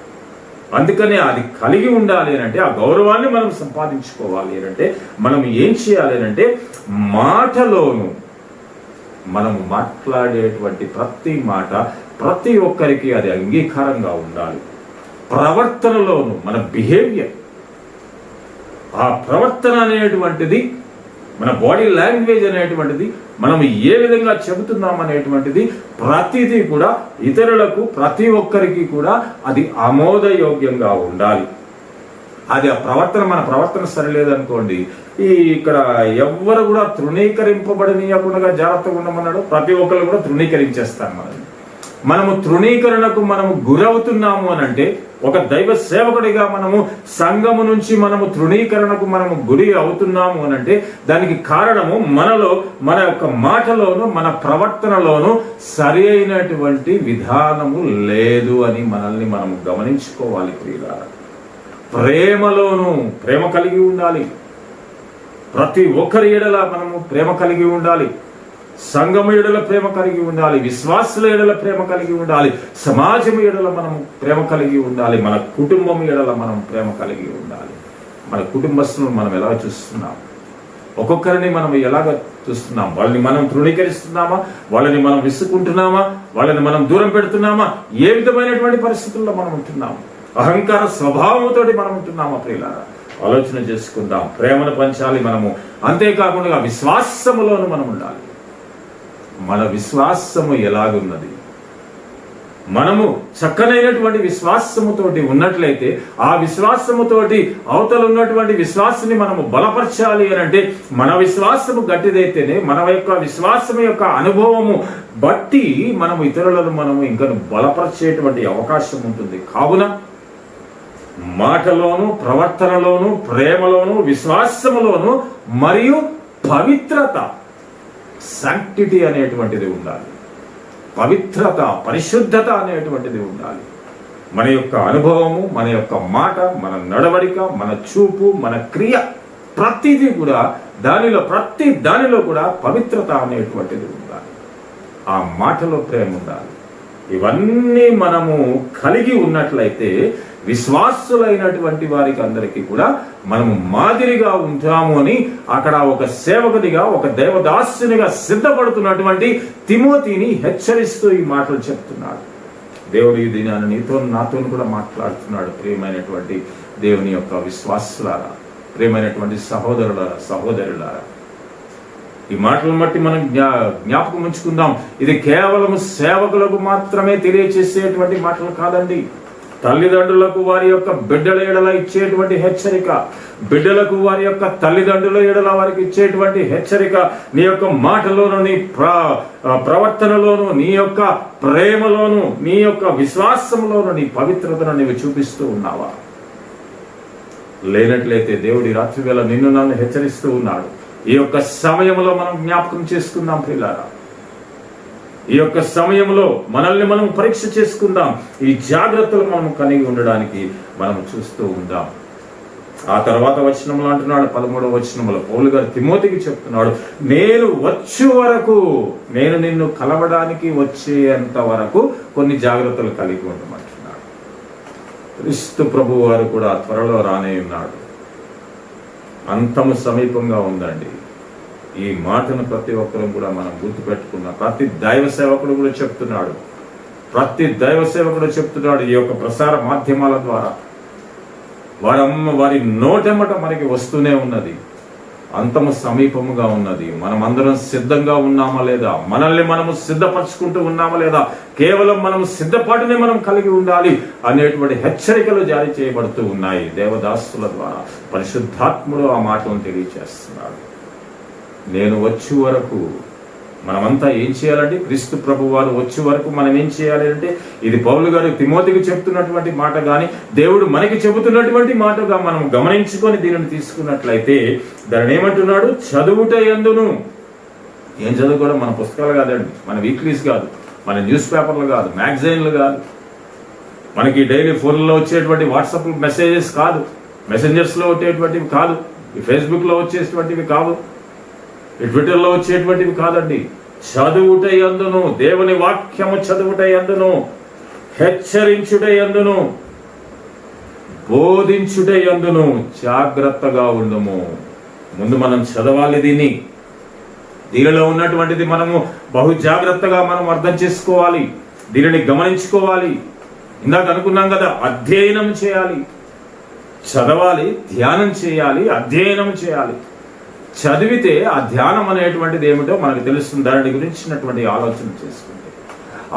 అందుకనే అది కలిగి ఉండాలి అంటే ఆ గౌరవాన్ని మనం సంపాదించుకోవాలి అంటే మనం ఏం చేయాలి అంటే మాటలోను మనము మాట్లాడేటువంటి ప్రతి మాట ప్రతి ఒక్కరికి అది అంగీకారంగా ఉండాలి. ప్రవర్తనలోను మన బిహేవియర్, ఆ ప్రవర్తన అనేటువంటిది, మన బాడీ లాంగ్వేజ్ అనేటువంటిది, మనం ఏ విధంగా చెబుతున్నాం అనేటువంటిది ప్రతిదీ కూడా ఇతరులకు, ప్రతి ఒక్కరికి కూడా అది ఆమోదయోగ్యంగా ఉండాలి. అది ఆ ప్రవర్తన, మన ప్రవర్తన సరిలేదనుకోండి, ఇక్కడ ఎవ్వరు కూడా తృణీకరింపబడనీయకుండా జాగ్రత్తగా ఉండమన్నాడు. ప్రతి ఒక్కరు కూడా తృణీకరించేస్తారు. మనము తృణీకరణకు మనము గురవుతున్నాము అని అంటే, ఒక దైవ సేవకుడిగా మనము సంఘము నుంచి మనము తృణీకరణకు మనము గురి అవుతున్నాము అని అంటే దానికి కారణము మనలో, మన యొక్క మాటలోను మన ప్రవర్తనలోను సరి అయినటువంటి విధానము లేదు అని మనల్ని మనము గమనించుకోవాలి. ప్రియులారా, ప్రేమలోను ప్రేమ కలిగి ఉండాలి. ప్రతి ఒక్కరి ఎడల మనము ప్రేమ కలిగి ఉండాలి. సంఘము ఎడల ప్రేమ కలిగి ఉండాలి. విశ్వాసుల ఎడల ప్రేమ కలిగి ఉండాలి. సమాజం ఎడల మనం ప్రేమ కలిగి ఉండాలి. మన కుటుంబం ఎడల మనం ప్రేమ కలిగి ఉండాలి. మన కుటుంబస్తులను మనం ఎలా చూస్తున్నాం, ఒక్కొక్కరిని మనం ఎలాగ చూస్తున్నాం, వాళ్ళని మనం తృణీకరిస్తున్నామా, వాళ్ళని మనం విసుకుంటున్నామా, వాళ్ళని మనం దూరం పెడుతున్నామా, ఏ విధమైనటువంటి పరిస్థితుల్లో మనం ఉంటున్నాము, అహంకార స్వభావంతో మనం ఉంటున్నామా? ప్రియులారా, ఆలోచన చేసుకుందాం. ప్రేమను పంచాలి మనము. అంతేకాకుండా విశ్వాసములోను మనం ఉండాలి. మన విశ్వాసము ఎలాగున్నది? మనము చక్కనైనటువంటి విశ్వాసముతోటి ఉన్నట్లయితే ఆ విశ్వాసముతోటి అవతల ఉన్నటువంటి విశ్వాసాన్ని మనము బలపరచాలి అని అంటే మన విశ్వాసము గట్టిదైతేనే మన యొక్క విశ్వాసం యొక్క అనుభవము బట్టి మనము ఇతరులను మనము ఇంకా బలపరిచేటువంటి అవకాశం ఉంటుంది. కావున మాటలోను, ప్రవర్తనలోను, ప్రేమలోను, విశ్వాసములోను మరియు పవిత్రత, శాంక్టిటీ అనేటువంటిది ఉండాలి. పవిత్రత, పరిశుద్ధత అనేటువంటిది ఉండాలి. మన యొక్క అనుభవము, మన యొక్క మాట, మన నడవడిక, మన చూపు, మన క్రియ, ప్రతిదీ కూడా ప్రతి దానిలో కూడా పవిత్రత అనేటువంటిది ఉండాలి. ఆ మాటలో ప్రేమ ఉండాలి. ఇవన్నీ మనము కలిగి ఉన్నట్లయితే విశ్వాసులైనటువంటి వారికి అందరికీ కూడా మనము మాదిరిగా ఉంటాము అని అక్కడ ఒక సేవకునిగా, ఒక దేవదాసునిగా సిద్ధపడుతున్నటువంటి తిమోతిని హెచ్చరిస్తూ ఈ మాటలు చెప్తున్నాడు. దేవుడు ఈ దినాన్ని నీతో నాతో కూడా మాట్లాడుతున్నాడు. ప్రియమైనటువంటి దేవుని యొక్క విశ్వాసులారా, ప్రియమైనటువంటి సహోదరులారా, ఈ మాటలను బట్టి మనం జ్ఞాపకం ఉంచుకుందాం. ఇది కేవలం సేవకులకు మాత్రమే తెలియచేసేటువంటి మాటలు కాదండి. తల్లిదండ్రులకు వారి యొక్క బిడ్డల ఎడల ఇచ్చేటువంటి హెచ్చరిక, బిడ్డలకు వారి యొక్క తల్లిదండ్రుల ఎడల వారికి ఇచ్చేటువంటి హెచ్చరిక, నీ యొక్క మాటలోను, నీ ప్రవర్తనలోను, నీ యొక్క ప్రేమలోను, నీ యొక్క విశ్వాసంలోను, నీ పవిత్రతను నీవు చూపిస్తూ ఉన్నావా? లేనట్లయితే దేవుడి రాత్రి వేళ నిన్ను నన్ను హెచ్చరిస్తూ ఉన్నాడు. ఈ యొక్క సమయంలో మనం జ్ఞాపకం చేసుకుందాం ప్రియులారా. ఈ యొక్క సమయంలో మనల్ని మనం పరీక్ష చేసుకుందాం. ఈ జాగ్రత్తలు మనం కలిగి ఉండడానికి మనం చూస్తూ ఉందాం. ఆ తర్వాత వచనంలో అంటున్నాడు, 13వ వచనంలో పౌలు గారు తిమోతికి చెప్తున్నాడు, నేను వచ్చే వరకు, నేను నిన్ను కలవడానికి వచ్చేంత వరకు కొన్ని జాగ్రత్తలు కలిగి ఉండమంటున్నాడు. క్రీస్తు ప్రభు వారు కూడా త్వరలో రానే ఉన్నాడు. అంతము సమీపంగా ఉందండి. ఈ మాటను ప్రతి ఒక్కరూ కూడా మనం గుర్తుపెట్టుకున్నాం. ప్రతి దైవ సేవకుడు కూడా చెప్తున్నాడు. ఈ యొక్క ప్రసార మాధ్యమాల ద్వారా వారి నోటెమ్మట మనకి వస్తూనే ఉన్నది. అంతము సమీపముగా ఉన్నది. మనమందరం సిద్ధంగా ఉన్నామా లేదా? మనల్ని మనము సిద్ధపరచుకుంటూ ఉన్నామా లేదా? కేవలం మనం సిద్ధపాటునే మనం కలిగి ఉండాలి అనేటువంటి హెచ్చరికలు జారీ చేయబడుతూ ఉన్నాయి దేవదాసుల ద్వారా. పరిశుద్ధాత్ముడు ఆ మాటలను తెలియచేస్తున్నాడు. నేను వచ్చే వరకు మనమంతా ఏం చేయాలంటే, క్రీస్తు ప్రభు వారు వచ్చే వరకు మనం ఏం చేయాలి అంటే, ఇది పౌలు గారు తిమోతికి చెప్తున్నటువంటి మాట కానీ దేవుడు మనకి చెబుతున్నటువంటి మాటగా మనం గమనించుకొని దీనిని తీసుకున్నట్లయితే దాన్ని ఏమంటున్నాడు? చదువుట యందును. ఏం చదువుకోవడం? మన పుస్తకాలు కాదండి, మన వీక్లీస్ కాదు, మన న్యూస్ పేపర్లు కాదు, మ్యాగజైన్లు కాదు, మనకి డైలీ ఫోన్లో వచ్చేటువంటి వాట్సాప్ మెసేజెస్ కాదు, మెసెంజర్స్లో వచ్చేటువంటివి కాదు, ఈ ఫేస్బుక్లో వచ్చేటువంటివి కాదు, ఈ ట్విట్టర్లో వచ్చేటువంటివి కాదండి. చదువుట యందును, దేవుని వాక్యము చదువుట యందును, హెచ్చరించుట యందును, బోధించుట యందును జాగ్రత్తగా ఉండము. ముందు మనం చదవాలి. దీనిలో ఉన్నటువంటిది మనము బహు జాగ్రత్తగా మనం అర్థం చేసుకోవాలి. దీనిని గమనించుకోవాలి. ఇందాక అనుకున్నాం కదా, అధ్యయనం చేయాలి. చదవాలి, ధ్యానం చేయాలి, అధ్యయనం చేయాలి. చదివితే ఆ ధ్యానం అనేటువంటిది ఏమిటో మనకు తెలుస్తుంది. దాని గురించినటువంటి ఆలోచన చేసుకుంటే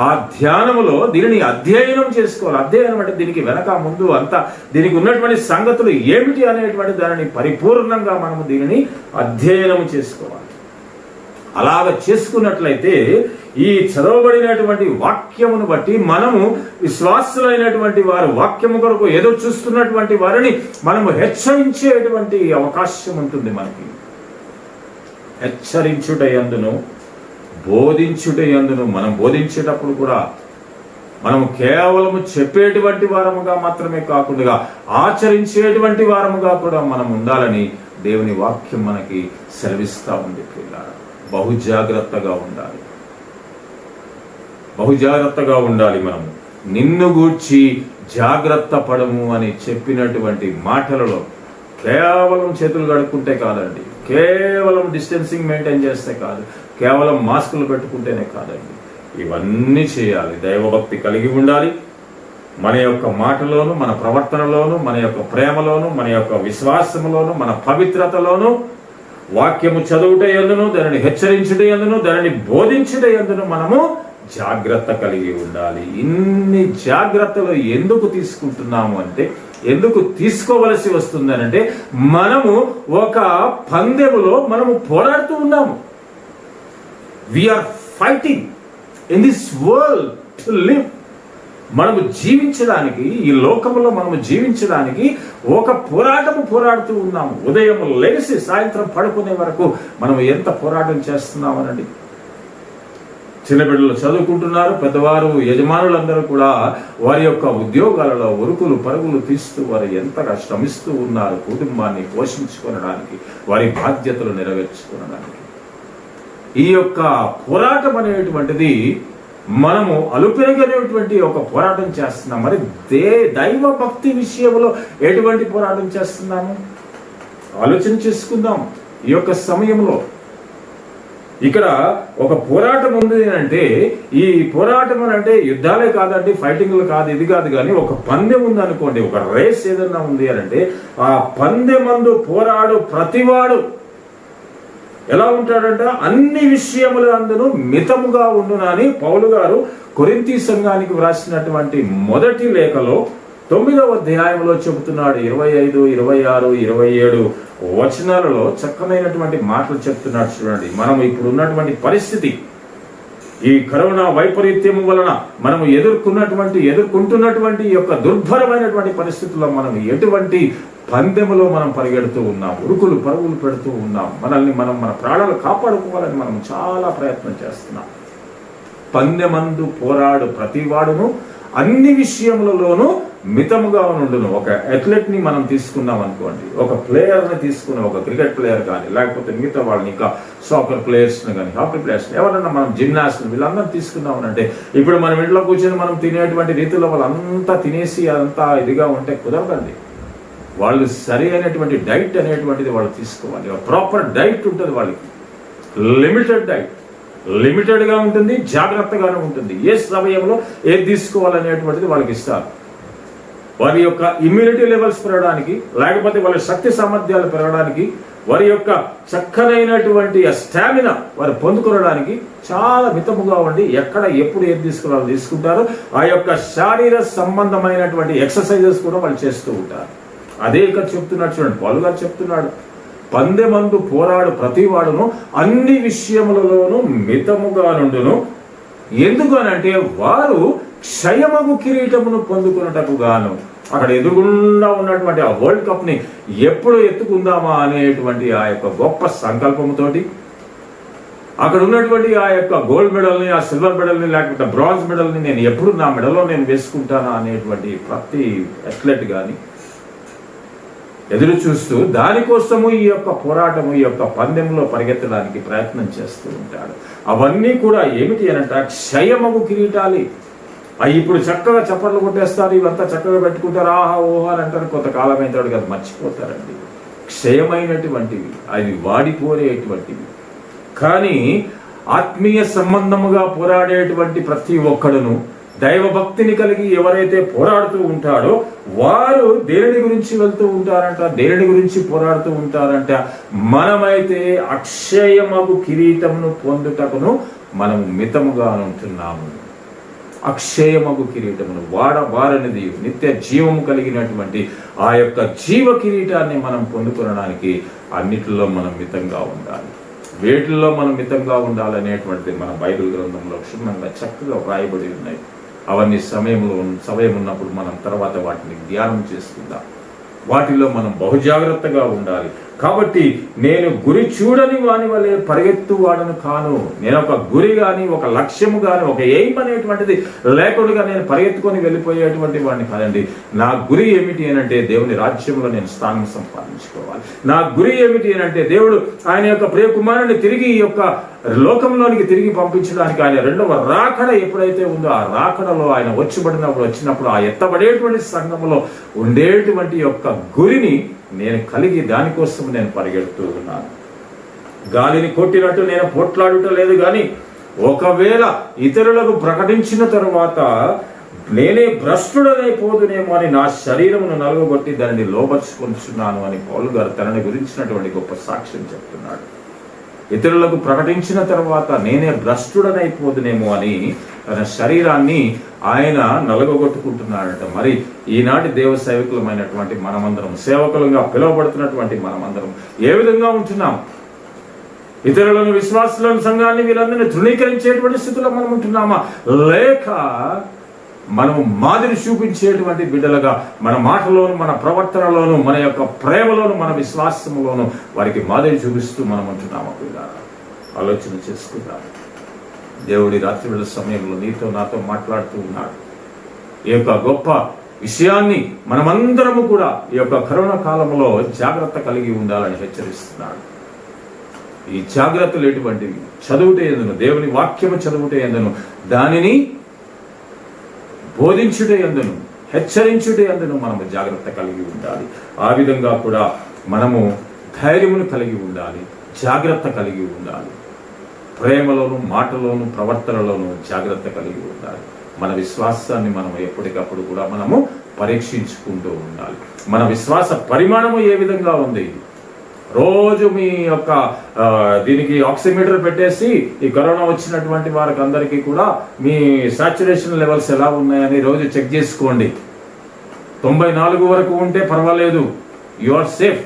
ఆ ధ్యానములో దీనిని అధ్యయనం చేసుకోవాలి. అధ్యయనం అంటే దీనికి వెనక ముందు అంతా దీనికి ఉన్నటువంటి సంగతులు ఏమిటి అనేటువంటి దానిని పరిపూర్ణంగా మనము దీనిని అధ్యయనం చేసుకోవాలి. అలాగ చేసుకున్నట్లయితే ఈ చదవబడినటువంటి వాక్యమును బట్టి మనము విశ్వాసులైనటువంటి వారు, వాక్యము కొరకు ఎదురు చూస్తున్నటువంటి వారిని మనము హెచ్చరించేటువంటి అవకాశం ఉంటుంది. మనకి హెచ్చరించుట యందును, బోధించుట యందును. మనం బోధించేటప్పుడు కూడా మనము కేవలము చెప్పేటువంటి వారముగా మాత్రమే కాకుండా ఆచరించేటువంటి వారముగా కూడా మనం ఉండాలని దేవుని వాక్యం మనకి సెలవిస్తూ ఉంది. బహు జాగ్రత్తగా ఉండాలి. మనము నిన్ను గూర్చి జాగ్రత్త పడము అని చెప్పినటువంటి మాటలలో కేవలం చేతులు కడుక్కుంటే కాదండి, కేవలం డిస్టెన్సింగ్ మెయింటైన్ చేస్తే కాదు, కేవలం మాస్కులు పెట్టుకుంటేనే కాదండి. ఇవన్నీ చేయాలి. దైవభక్తి కలిగి ఉండాలి. మన యొక్క మాటలోను, మన ప్రవర్తనలోను, మన యొక్క ప్రేమలోను, మన యొక్క విశ్వాసములోను, మన పవిత్రతలోను, వాక్యము చదువుట యందును, దానిని హెచ్చరించుట యందును, దానిని బోధించుట యందును మనము జాగ్రత్త కలిగి ఉండాలి. ఇన్ని జాగ్రత్తలు ఎందుకు తీసుకుంటున్నాము అంటే, ఎందుకు తీసుకోవలసి వస్తుందనంటే, మనము ఒక పందెములో మనము పోరాడుతూ ఉన్నాము. We are fighting in this world to live. మనము జీవించడానికి, ఈ లోకంలో మనము జీవించడానికి ఒక పోరాడుతూ ఉన్నాము. ఉదయం లేచి సాయంత్రం పడుకునే వరకు మనం ఎంత పోరాటం చేస్తున్నామనండి. చిన్నపిల్లలు చదువుకుంటున్నారు, పెద్దవారు యజమానులందరూ కూడా వారి యొక్క ఉద్యోగాలలో ఉరుకులు పరుగులు తీస్తూ వారు ఎంతగా శ్రమిస్తూ ఉన్నారు కుటుంబాన్ని పోషించుకోవడానికి, వారి బాధ్యతలు నెరవేర్చుకోవడానికి. ఈ యొక్క పోరాటం అనేటువంటిది మనము అలుపెరగనేటువంటి ఒక పోరాటం చేస్తున్నాం. మరి దైవ భక్తి విషయంలో ఎటువంటి పోరాటం చేస్తున్నాము ఆలోచన చేసుకుందాం. ఈ యొక్క సమయంలో ఇక్కడ ఒక పోరాటం ఉంది అంటే, ఈ పోరాటం అని అంటే యుద్ధాలే కాదండి, ఫైటింగ్లు కాదు, ఇది కాదు. కానీ ఒక పందెం ఉంది అనుకోండి, ఒక రేస్ ఏదన్నా ఉంది అని అంటే, ఆ పందెమందు పోరాడు ప్రతివాడు ఎలా ఉంటాడంట, అన్ని విషయముల అందును మితముగా ఉండునని పౌలు గారు కొరింథీ సంఘానికి వ్రాసినటువంటి మొదటి లేఖలో 9వ అధ్యాయంలో చెబుతున్నాడు. 25, 26, 27 వచనాలలో చక్కనైనటువంటి మాటలు చెప్తున్నాడు. చూడండి, మనం ఇప్పుడు ఉన్నటువంటి పరిస్థితి, ఈ కరోనా వైపరీత్యం వలన మనం ఎదుర్కొంటున్నటువంటి యొక్క దుర్భరమైనటువంటి పరిస్థితుల్లో మనం ఎటువంటి పందెములో మనం పరిగెడుతూ ఉన్నాం, ఉరుకులు పరుగులు పెడుతూ ఉన్నాం. మన ప్రాణాలు కాపాడుకోవాలని మనం చాలా ప్రయత్నం చేస్తున్నాం. పందెమందు పోరాడు ప్రతివాడును అన్ని విషయములలోనూ మితముగా ఉండును. ఒక అథ్లెట్ ని మనం తీసుకున్నాం అనుకోండి, ఒక ప్లేయర్ ని తీసుకున్నాం, ఒక క్రికెట్ ప్లేయర్ కానీ, లేకపోతే మిగతా వాళ్ళని, ఇంకా సాకర్ ప్లేయర్స్ కానీ, హాకీ ప్లేయర్స్, ఎవరన్నా మనం జిమ్నాస్ట్, వీళ్ళందరూ తీసుకున్నాం అంటే, ఇప్పుడు మనం ఇంట్లో కూర్చొని మనం తినేటువంటి రీతిలో వాళ్ళంతా తినేసి అదంతా ఇదిగా ఉంటే కుదరదండి. వాళ్ళు సరి అయినటువంటి డైట్ అనేటువంటిది వాళ్ళు తీసుకోవాలి. ప్రాపర్ డైట్ ఉంటుంది వాళ్ళకి, లిమిటెడ్గా ఉంటుంది, జాగ్రత్తగానే ఉంటుంది. ఏ సమయంలో ఏది తీసుకోవాలనేటువంటిది వాళ్ళకి ఇస్తారు. వారి యొక్క ఇమ్యూనిటీ లెవెల్స్ పెరగడానికి, లేకపోతే వాళ్ళ శక్తి సామర్థ్యాలు పెరగడానికి, వారి యొక్క చక్కనైనటువంటి స్టామినా వారు పొందుకోవడానికి చాలా మితముగా ఉండి, ఎక్కడ ఎప్పుడు ఏది తీసుకోవాలో తీసుకుంటారు. ఆ యొక్క శారీర సంబంధమైనటువంటి ఎక్సర్సైజెస్ కూడా వాళ్ళు చేస్తూ ఉంటారు. అదే ఇక్కడ చెప్తున్నాడు. చూడండి, పౌలు గారు చెప్తున్నాడు, పందెమందు పోరాడు ప్రతివాడును అన్ని విషయములలోనూ మితముగా నుండును. ఎందుకు అనంటే, వారు క్షయమగు కిరీటమును పొందుకున్నటకు గాను, అక్కడ ఎదురుగుండా ఉన్నటువంటి ఆ వరల్డ్ కప్ ని ఎప్పుడు ఎత్తుకుందామా అనేటువంటి ఆ యొక్క గొప్ప సంకల్పంతోటి, అక్కడ ఉన్నటువంటి ఆ యొక్క గోల్డ్ మెడల్ని, ఆ సిల్వర్ మెడల్ని, లేకపోతే బ్రాంజ్ మెడల్ని నేను ఎప్పుడు నా మెడల్లో నేను వేసుకుంటానా అనేటువంటి ప్రతి అథ్లెట్ కానీ ఎదురు చూస్తూ దానికోసము ఈ యొక్క పోరాటము, ఈ యొక్క పందెంలో పరిగెత్తడానికి ప్రయత్నం చేస్తూ ఉంటాడు. అవన్నీ కూడా ఏమిటి అనంట, క్షయమగు కిరీటాలి. అవి ఇప్పుడు చక్కగా చప్పట్లు కొట్టేస్తారు, ఇవంతా చక్కగా పెట్టుకుంటారు, ఆహా ఓహా అని అంటారు. కొంతకాలం అయిన తర్వాత అది మర్చిపోతారండి. క్షయమైనటువంటివి, అవి వాడిపోయేటువంటివి. కానీ ఆత్మీయ సంబంధముగా పోరాడేటువంటి ప్రతి ఒక్కడును, దైవభక్తిని కలిగి ఎవరైతే పోరాడుతూ ఉంటాడో వారు దేనిని గురించి వెళ్తూ ఉంటారంట, దేనిని గురించి పోరాడుతూ ఉంటారంట, మనమైతే అక్షయమగు కిరీటమును పొందుటకును మనము మితముగా ఉంటున్నాము. అక్షయమగు కిరీటమును, వాడబారనిది, నిత్య జీవము కలిగినటువంటి ఆ యొక్క జీవ కిరీటాన్ని మనం పొందుకోవడానికి అన్నిటిలో మనం మితంగా ఉండాలి. వేటిల్లో మనం మితంగా ఉండాలనేటువంటిది మన బైబిల్ గ్రంథంలో క్షుణ్ణంగా చక్కగా వ్రాయబడి ఉన్నాయి. అవన్నీ సమయం ఉన్నప్పుడు మనం తర్వాత వాటిని ధ్యానం చేసుకుందాం. వాటిలో మనం బహుజాగ్రత్తగా ఉండాలి. కాబట్టి నేను గురి చూడని వాని వలె పరిగెత్తు వాడను కాను. నేను ఒక గురి కానీ, ఒక లక్ష్యము కానీ, ఒక ఎయిమ్ అనేటువంటిది లేకుండా నేను పరిగెత్తుకొని వెళ్ళిపోయేటువంటి వాడిని కాదండి. నా గురి ఏమిటి అనంటే, దేవుని రాజ్యంలో నేను స్థానం సంపాదించుకోవాలి. నా గురి ఏమిటి అనంటే, దేవుడు ఆయన యొక్క ప్రియ కుమారుని తిరిగి ఈ యొక్క లోకంలోనికి తిరిగి పంపించడానికి, ఆయన రెండవ రాకడ ఎప్పుడైతే ఉందో ఆ రాకడలో ఆయన వచ్చినప్పుడు ఆ ఎత్తబడేటువంటి సంఘంలో ఉండేటువంటి యొక్క గురిని నేను కలిగి దానికోసం నేను పరిగెడుతూ ఉన్నాను. గాలిని కొట్టినట్టు నేను పోట్లాడుట లేదు. కానీ ఒకవేళ ఇతరులకు ప్రకటించిన తరువాత నేనే భ్రష్టుడనైపోదునేమో అని నా శరీరమును నలుగొట్టి దానిని లోపరుచుకొంటున్నాను అని పౌలు గారు తనని గురించినటువంటి గొప్ప సాక్ష్యం చెప్తున్నాడు. ఇతరులకు ప్రకటించిన తర్వాత నేనే భ్రష్టుడనైపోదునేమో అని తన శరీరాన్ని ఆయన నలగొట్టుకుంటున్నాడట. మరి ఈనాటి దేవ సేవకులమైనటువంటి మనమందరం, సేవకులుగా పిలువబడుతున్నటువంటి మనమందరం ఏ విధంగా ఉంటున్నాం? ఇతరులను, విశ్వాసులను, సంఘాన్ని, వీళ్ళందరినీ తృణీకరించేటువంటి స్థితిలో మనం ఉంటున్నామా? లేక మనము మాదిరి చూపించేటువంటి బిడ్డలుగా మన మాటలోను, మన ప్రవర్తనలోను, మన యొక్క ప్రేమలోను, మన విశ్వాసంలోను వారికి మాదిరి చూపిస్తూ మనం ఉంటున్నామా? ఆలోచన చేసుకుందాం. దేవుడి రాత్రివేళ సమయంలో నీతో నాతో మాట్లాడుతూ ఉన్నాడు. ఈ యొక్క గొప్ప విషయాన్ని మనమందరము కూడా ఈ యొక్క కరోనా కాలంలో జాగ్రత్త కలిగి ఉండాలని హెచ్చరిస్తున్నాడు. ఈ జాగ్రత్తలు ఎటువంటివి? చదువుటే ఎందును, దేవుని వాక్యము చదువుటే ఎందును, దానిని బోధించుటే ఎందును, హెచ్చరించుటే ఎందును మనము జాగ్రత్త కలిగి ఉండాలి. ఆ విధంగా కూడా మనము ధైర్యమును కలిగి ఉండాలి, జాగ్రత్త కలిగి ఉండాలి. ప్రేమలోను, మాటలోను, ప్రవర్తనలోను జాగ్రత్త కలిగి ఉండాలి. మన విశ్వాసాన్ని మనం ఎప్పటికప్పుడు కూడా మనము పరీక్షించుకుంటూ ఉండాలి. మన విశ్వాస పరిమాణము ఏ విధంగా ఉంది? రోజు మీ యొక్క దీనికి ఆక్సిమీటర్ పెట్టేసి ఈ కరోనా వచ్చినటువంటి వారికి అందరికీ కూడా మీ సాచురేషన్ లెవెల్స్ ఎలా ఉన్నాయని రోజు చెక్ చేసుకోండి. 94 వరకు ఉంటే పర్వాలేదు, యు ఆర్ సేఫ్.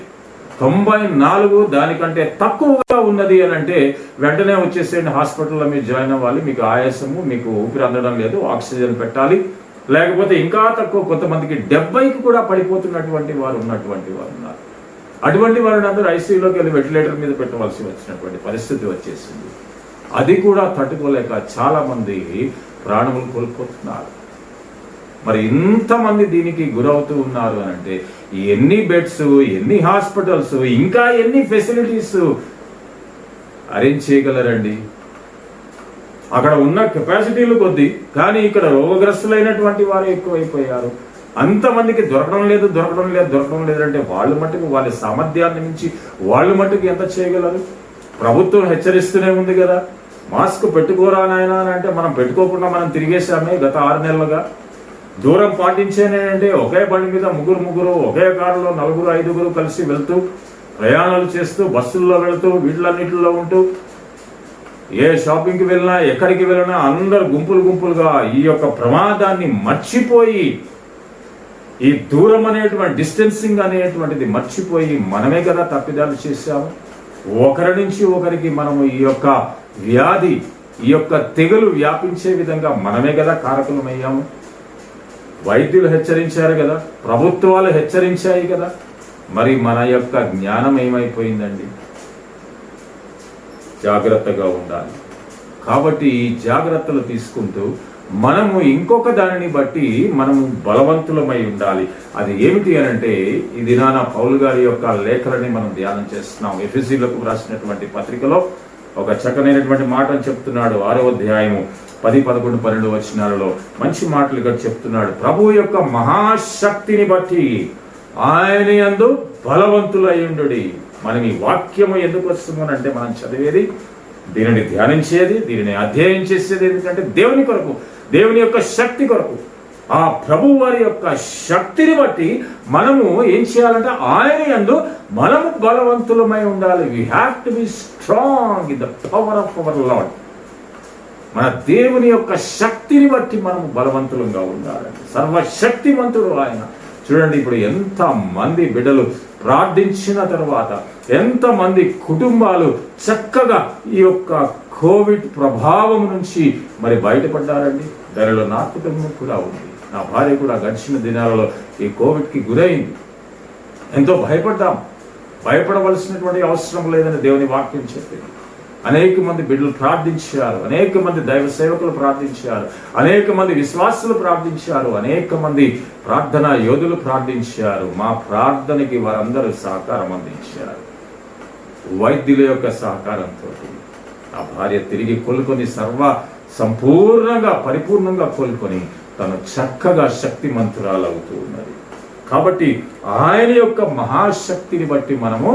94 దానికంటే తక్కువగా ఉన్నది అని అంటే వెంటనే వచ్చేసేయండి, హాస్పిటల్లో మీరు జాయిన్ అవ్వాలి. మీకు ఆయాసము, మీకు ఊపిరి అందడం లేదు, ఆక్సిజన్ పెట్టాలి. లేకపోతే ఇంకా తక్కువ, కొంతమందికి 70కి కూడా పడిపోతున్నటువంటి వారు ఉన్నారు. అటువంటి వారిని అందరూ ఐసీయూలోకి వెళ్ళి వెంటిలేటర్ మీద పెట్టవలసి వచ్చినటువంటి పరిస్థితి వచ్చేసింది. అది కూడా తట్టుకోలేక చాలా మంది ప్రాణములు కోల్పోతున్నారు. మరి ఇంతమంది దీనికి గురవుతూ ఉన్నారు అని అంటే ఎన్ని బెడ్స్, ఎన్ని హాస్పిటల్స్, ఇంకా ఎన్ని ఫెసిలిటీస్ అరేంజ్ చేయగలరండి? అక్కడ ఉన్న కెపాసిటీలు కొద్ది, కానీ ఇక్కడ రోగగ్రస్తులైనటువంటి వారు ఎక్కువైపోయారు. అంతమందికి దొరకడం లేదు అంటే వాళ్ళు మట్టుకు వాళ్ళ సామర్థ్యాన్ని మించి వాళ్ళు మట్టుకు ఎంత చేయగలరు? ప్రభుత్వం హెచ్చరిస్తూనే ఉంది కదా, మాస్క్ పెట్టుకోరా నాయనా అని అంటే మనం పెట్టుకోకుండా మనం తిరిగేసామే గత 6 నెలలుగా. దూరం పాటించేనంటే ఒకే బండి మీద ముగ్గురు, ఒకే కారులో 4, 5 కలిసి వెళ్తూ, ప్రయాణాలు చేస్తూ, బస్సుల్లో వెళుతూ, వీటిలన్నిటిలో ఉంటూ, ఏ షాపింగ్కి వెళ్ళినా, ఎక్కడికి వెళ్ళినా అందరు గుంపులుగా ఈ యొక్క ప్రమాదాన్ని మర్చిపోయి, ఈ దూరం అనేటువంటి డిస్టెన్సింగ్ అనేటువంటిది మర్చిపోయి మనమే కదా తప్పిదాలు చేశాము. ఒకరి నుంచి ఒకరికి మనము ఈ యొక్క వ్యాధి, ఈ యొక్క తెగులు వ్యాపించే విధంగా మనమే కదా కారకులమయ్యాము. వైద్యులు హెచ్చరించారు కదా, ప్రభుత్వాలు హెచ్చరించాయి కదా, మరి మన యొక్క జ్ఞానం ఏమైపోయిందండి? జాగ్రత్తగా ఉండాలి. కాబట్టి ఈ జాగ్రత్తలు తీసుకుంటూ మనము ఇంకొక దానిని బట్టి మనము బలవంతులమై ఉండాలి. అది ఏమిటి అని అంటే ఈ దినాన పౌలు గారి యొక్క లేఖలని మనం ధ్యానం చేస్తున్నాం. ఎఫెసీయులకు రాసినటువంటి పత్రికలో ఒక చక్కనైనటువంటి మాటను చెప్తున్నాడు. 6వ అధ్యాయము 10, 11, 12 వచనాలలో మంచి మాటలు ఇక్కడ చెప్తున్నాడు. ప్రభు యొక్క మహాశక్తిని బట్టి ఆయన యందు బలవంతులయ్యుండుడి. మనం ఈ వాక్యము ఎందుకు వస్తుందనంటే మనం చదివేది, దీనిని ధ్యానించేది, దీనిని అధ్యయనం చేసేది ఎందుకంటే దేవుని కొరకు, దేవుని యొక్క శక్తి కొరకు. ఆ ప్రభు వారి యొక్క శక్తిని బట్టి మనము ఏం చేయాలంటే ఆయన యందు మనము బలవంతులమై ఉండాలి. We have to be strong in the power of our lord. మన దేవుని యొక్క శక్తిని బట్టి మనము బలవంతులంగా ఉండాలండి. సర్వశక్తిమంతుడు ఆయన. చూడండి, ఇప్పుడు ఎంత మంది బిడ్డలు ప్రార్థించిన తర్వాత, ఎంతమంది కుటుంబాలు చక్కగా ఈ యొక్క కోవిడ్ ప్రభావం నుంచి మరి బయటపడ్డారండి. దానిలో నా కుటుంబం కూడా ఉంది. నా భార్య కూడా గడిచిన దినాలలో ఈ కోవిడ్కి గురైంది. ఎంతో భయపడవలసినటువంటి అవసరం లేదని దేవుని వాక్యం చెప్పింది. అనేక మంది బిడ్డలు ప్రార్థించారు, అనేక మంది దైవ సేవకులు ప్రార్థించారు, అనేక మంది విశ్వాసులు ప్రార్థించారు, అనేక మంది ప్రార్థనా యోధులు ప్రార్థించారు. మా ప్రార్థనకి వారందరూ సహకారం అందించారు. వైద్యుల యొక్క సహకారంతో ఆ భార్య తిరిగి కోలుకొని సంపూర్ణంగా పరిపూర్ణంగా కోలుకొని తను చక్కగా శక్తిమంతురాలు అవుతూ ఉన్నది. కాబట్టి ఆయన యొక్క మహాశక్తిని బట్టి మనము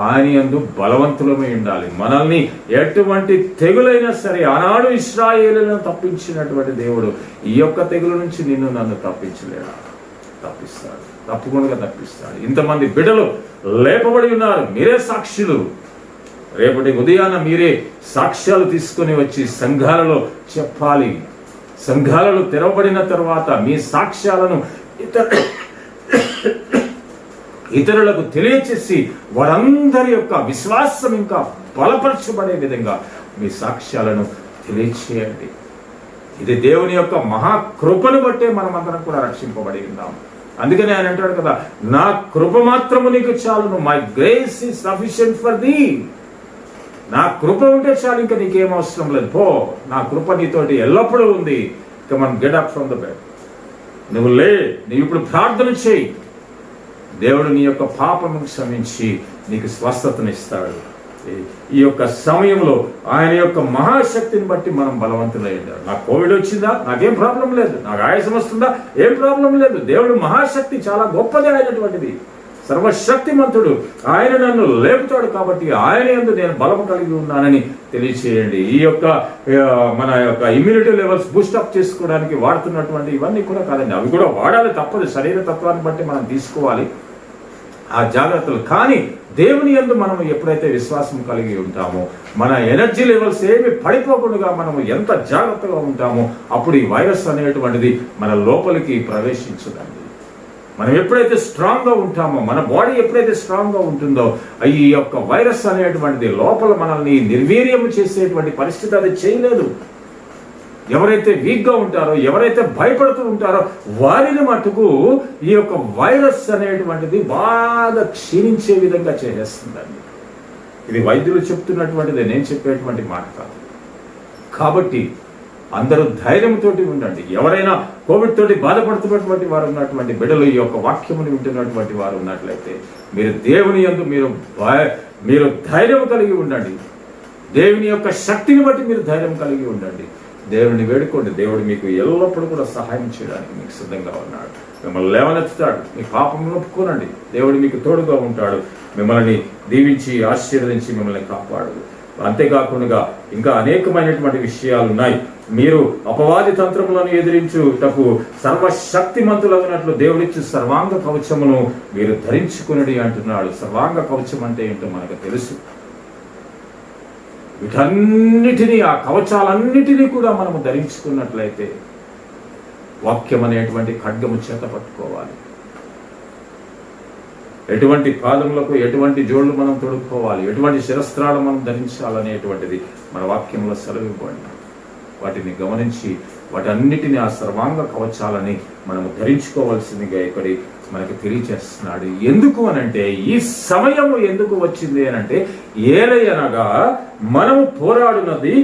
ఆయన యందు బలవంతులమై ఉండాలి. మనల్ని ఎటువంటి తెగులైనా సరే, ఆనాడు ఇశ్రాయేలులను తప్పించినటువంటి దేవుడు ఈ యొక్క తెగుల నుంచి నిన్ను నన్ను తప్పించలేడా? తప్పిస్తాడు, తప్పకుండా తప్పిస్తాడు. ఇంతమంది బిడ్డలు లేపబడి ఉన్నారు, మీరే సాక్షులు. రేపటి ఉదయాన మీరే సాక్ష్యాలు తీసుకుని వచ్చి సంఘాలలో చెప్పాలి. సంఘాలలో తెరవబడిన తర్వాత మీ సాక్ష్యాలను ఇతరులకు తెలియచేసి వారందరి యొక్క విశ్వాసం ఇంకా బలపరచబడే విధంగా మీ సాక్ష్యాలను తెలియచేయండి. ఇది దేవుని యొక్క మహాకృపను బట్టే మనమందరం కూడా రక్షింపబడి ఉన్నాం. అందుకని ఆయన అంటాడు కదా, నా కృప మాత్రము నీకు చాలును, my grace is sufficient for దీ. నా కృప ఉంటే చాలు, ఇంకా నీకేం అవసరం లేదు, పో, నా కృప నీతోటి ఎల్లప్పుడూ ఉంది. Come on, get up from the bed. నువ్వు నీవు ఇప్పుడు ప్రార్థన చేయి, దేవుడు నీ యొక్క పాపను క్షమించి నీకు స్వస్థతనిస్తాడు. ఈ యొక్క సమయంలో ఆయన యొక్క మహాశక్తిని బట్టి మనం బలవంతులయ్యారు. నాకు కోవిడ్ వచ్చిందా, నాకేం ప్రాబ్లం లేదు. నాకు ఆయాసం వస్తుందా, ఏం ప్రాబ్లం లేదు. దేవుడు మహాశక్తి చాలా గొప్పది అయినటువంటిది, సర్వశక్తిమంతుడు. ఆయన నన్ను లేపుతాడు, కాబట్టి ఆయన యందు నేను బలము కలిగి ఉన్నానని తెలియచేయండి. ఈ యొక్క మన యొక్క ఇమ్యూనిటీ లెవెల్స్ బూస్టప్ చేసుకోవడానికి వాడుతున్నటువంటి ఇవన్నీ కూడా కాదండి, అవి కూడా వాడాలి, తప్పదు. శరీర తత్వాన్ని బట్టి మనం తీసుకోవాలి ఆ జాగ్రత్తలు. కానీ దేవుని యందు మనం ఎప్పుడైతే విశ్వాసం కలిగి ఉంటామో, మన ఎనర్జీ లెవెల్స్ ఏమి పడిపోకుండా మనము ఎంత జాగ్రత్తగా ఉంటామో, అప్పుడు ఈ వైరస్ అనేటువంటిది మన లోపలికి ప్రవేశించదండి. మనం ఎప్పుడైతే స్ట్రాంగ్ గా ఉంటామో, మన బాడీ ఎప్పుడైతే స్ట్రాంగ్ గా ఉంటుందో, ఈ యొక్క వైరస్ అనేటువంటిది లోపల మనల్ని నిర్వీర్యం చేసేటువంటి పరిస్థితి అది చేయలేదు. ఎవరైతే వీక్ గా ఉంటారో, ఎవరైతే భయపడుతూ ఉంటారో వారిని మటుకు ఈ యొక్క వైరస్ అనేటువంటిది బాగా క్షీణించే విధంగా చేసేస్తుందండి. ఇది వైద్యులు చెప్తున్నటువంటిది, నేను చెప్పేటువంటి మాట కాదు. కాబట్టి అందరూ ధైర్యంతో ఉండండి. ఎవరైనా కోవిడ్ తోటి బాధపడుతున్నటువంటి వారు ఉన్నటువంటి బిడ్డలు, ఈ యొక్క వాక్యముని వింటున్నటువంటి వారు ఉన్నట్లయితే, మీరు దేవుని యందు మీరు ధైర్యం కలిగి ఉండండి. దేవుని యొక్క శక్తిని బట్టి మీరు ధైర్యం కలిగి ఉండండి. దేవుడిని వేడుకోండి. దేవుడు మీకు ఎల్లప్పుడూ కూడా సహాయం చేయడానికి మీకు సిద్ధంగా ఉన్నాడు. మిమ్మల్ని లేవనెత్తుతాడు. మీ పాపంలో ఒప్పుకోనండి, దేవుడు మీకు తోడుగా ఉంటాడు. మిమ్మల్ని దీవించి ఆశీర్వదించి మిమ్మల్ని కాపాడు. అంతేకాకుండా ఇంకా అనేకమైనటువంటి విషయాలు ఉన్నాయి. మీరు అపవాది తంత్రములను ఎదిరించుటకు సర్వశక్తిమంతులగినట్లు దేవుడిచ్చి సర్వాంగ కవచమును మీరు ధరించుకునడి అంటున్నాడు. సర్వాంగ కవచం అంటే ఏంటో మనకు తెలుసు. వీటన్నిటినీ, ఆ కవచాలన్నిటినీ కూడా మనము ధరించుకున్నట్లయితే వాక్యం అనేటువంటి ఖడ్గము చేత పట్టుకోవాలి. ఎటువంటి పాదములకు ఎటువంటి జోళ్లు మనం తొడుక్కోవాలి, ఎటువంటి శిరస్త్రాలు మనం ధరించాలనేటువంటిది మన వాక్యంలో సెలవివ్వండి. వాటిని గమనించి వాటన్నిటిని, ఆ సర్వాంగ కవచాలని మనము ధరించుకోవాల్సిందిగా ఇక్కడి మనకి తెలియచేస్తున్నాడు. ఎందుకు అనంటే, ఈ సమయం ఎందుకు వచ్చింది అనంటే, ఏలయనగా మనము పోరాడున్నది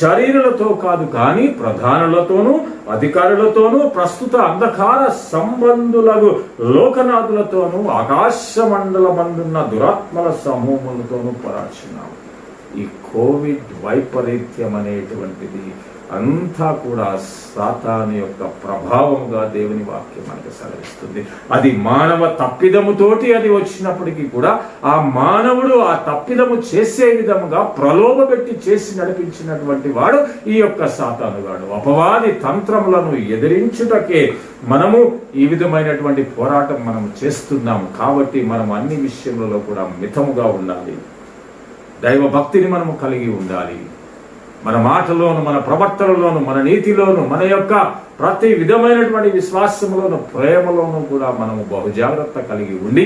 శరీరులతో కాదు, కానీ ప్రధానులతోనూ అధికారులతోనూ ప్రస్తుత అంధకార సంబంధులకు లోకనాథులతోనూ ఆకాశ మండలమందున్న దురాత్మల సమూహములతోనూ పోరాడుచున్నాము. ఈ కోవిడ్ వైపరీత్యం అనేటువంటిది అంతా కూడా సాతాను యొక్క ప్రభావంగా దేవుని వాక్యం మనకు సెలవిస్తుంది. అది మానవ తప్పిదముతోటి అది వచ్చినప్పటికీ కూడా, ఆ మానవుడు ఆ తప్పిదము చేసే విధముగా ప్రలోభపెట్టి చేసి నడిపించినటువంటి వాడు ఈ యొక్క సాతానుగాడు. అపవాది తంత్రములను ఎదిరించుటకే మనము ఈ విధమైనటువంటి పోరాటం మనం చేస్తున్నాము. కాబట్టి మనం అన్ని విషయములలో కూడా మితముగా ఉండాలి. దైవ భక్తిని మనము కలిగి ఉండాలి. మన మాటలోను, మన ప్రవర్తనలోను, మన నీతిలోను, మన యొక్క ప్రతి విధమైనటువంటి విశ్వాసంలోను, ప్రేమలోను కూడా మనము బహుజాగ్రత్త కలిగి ఉండి,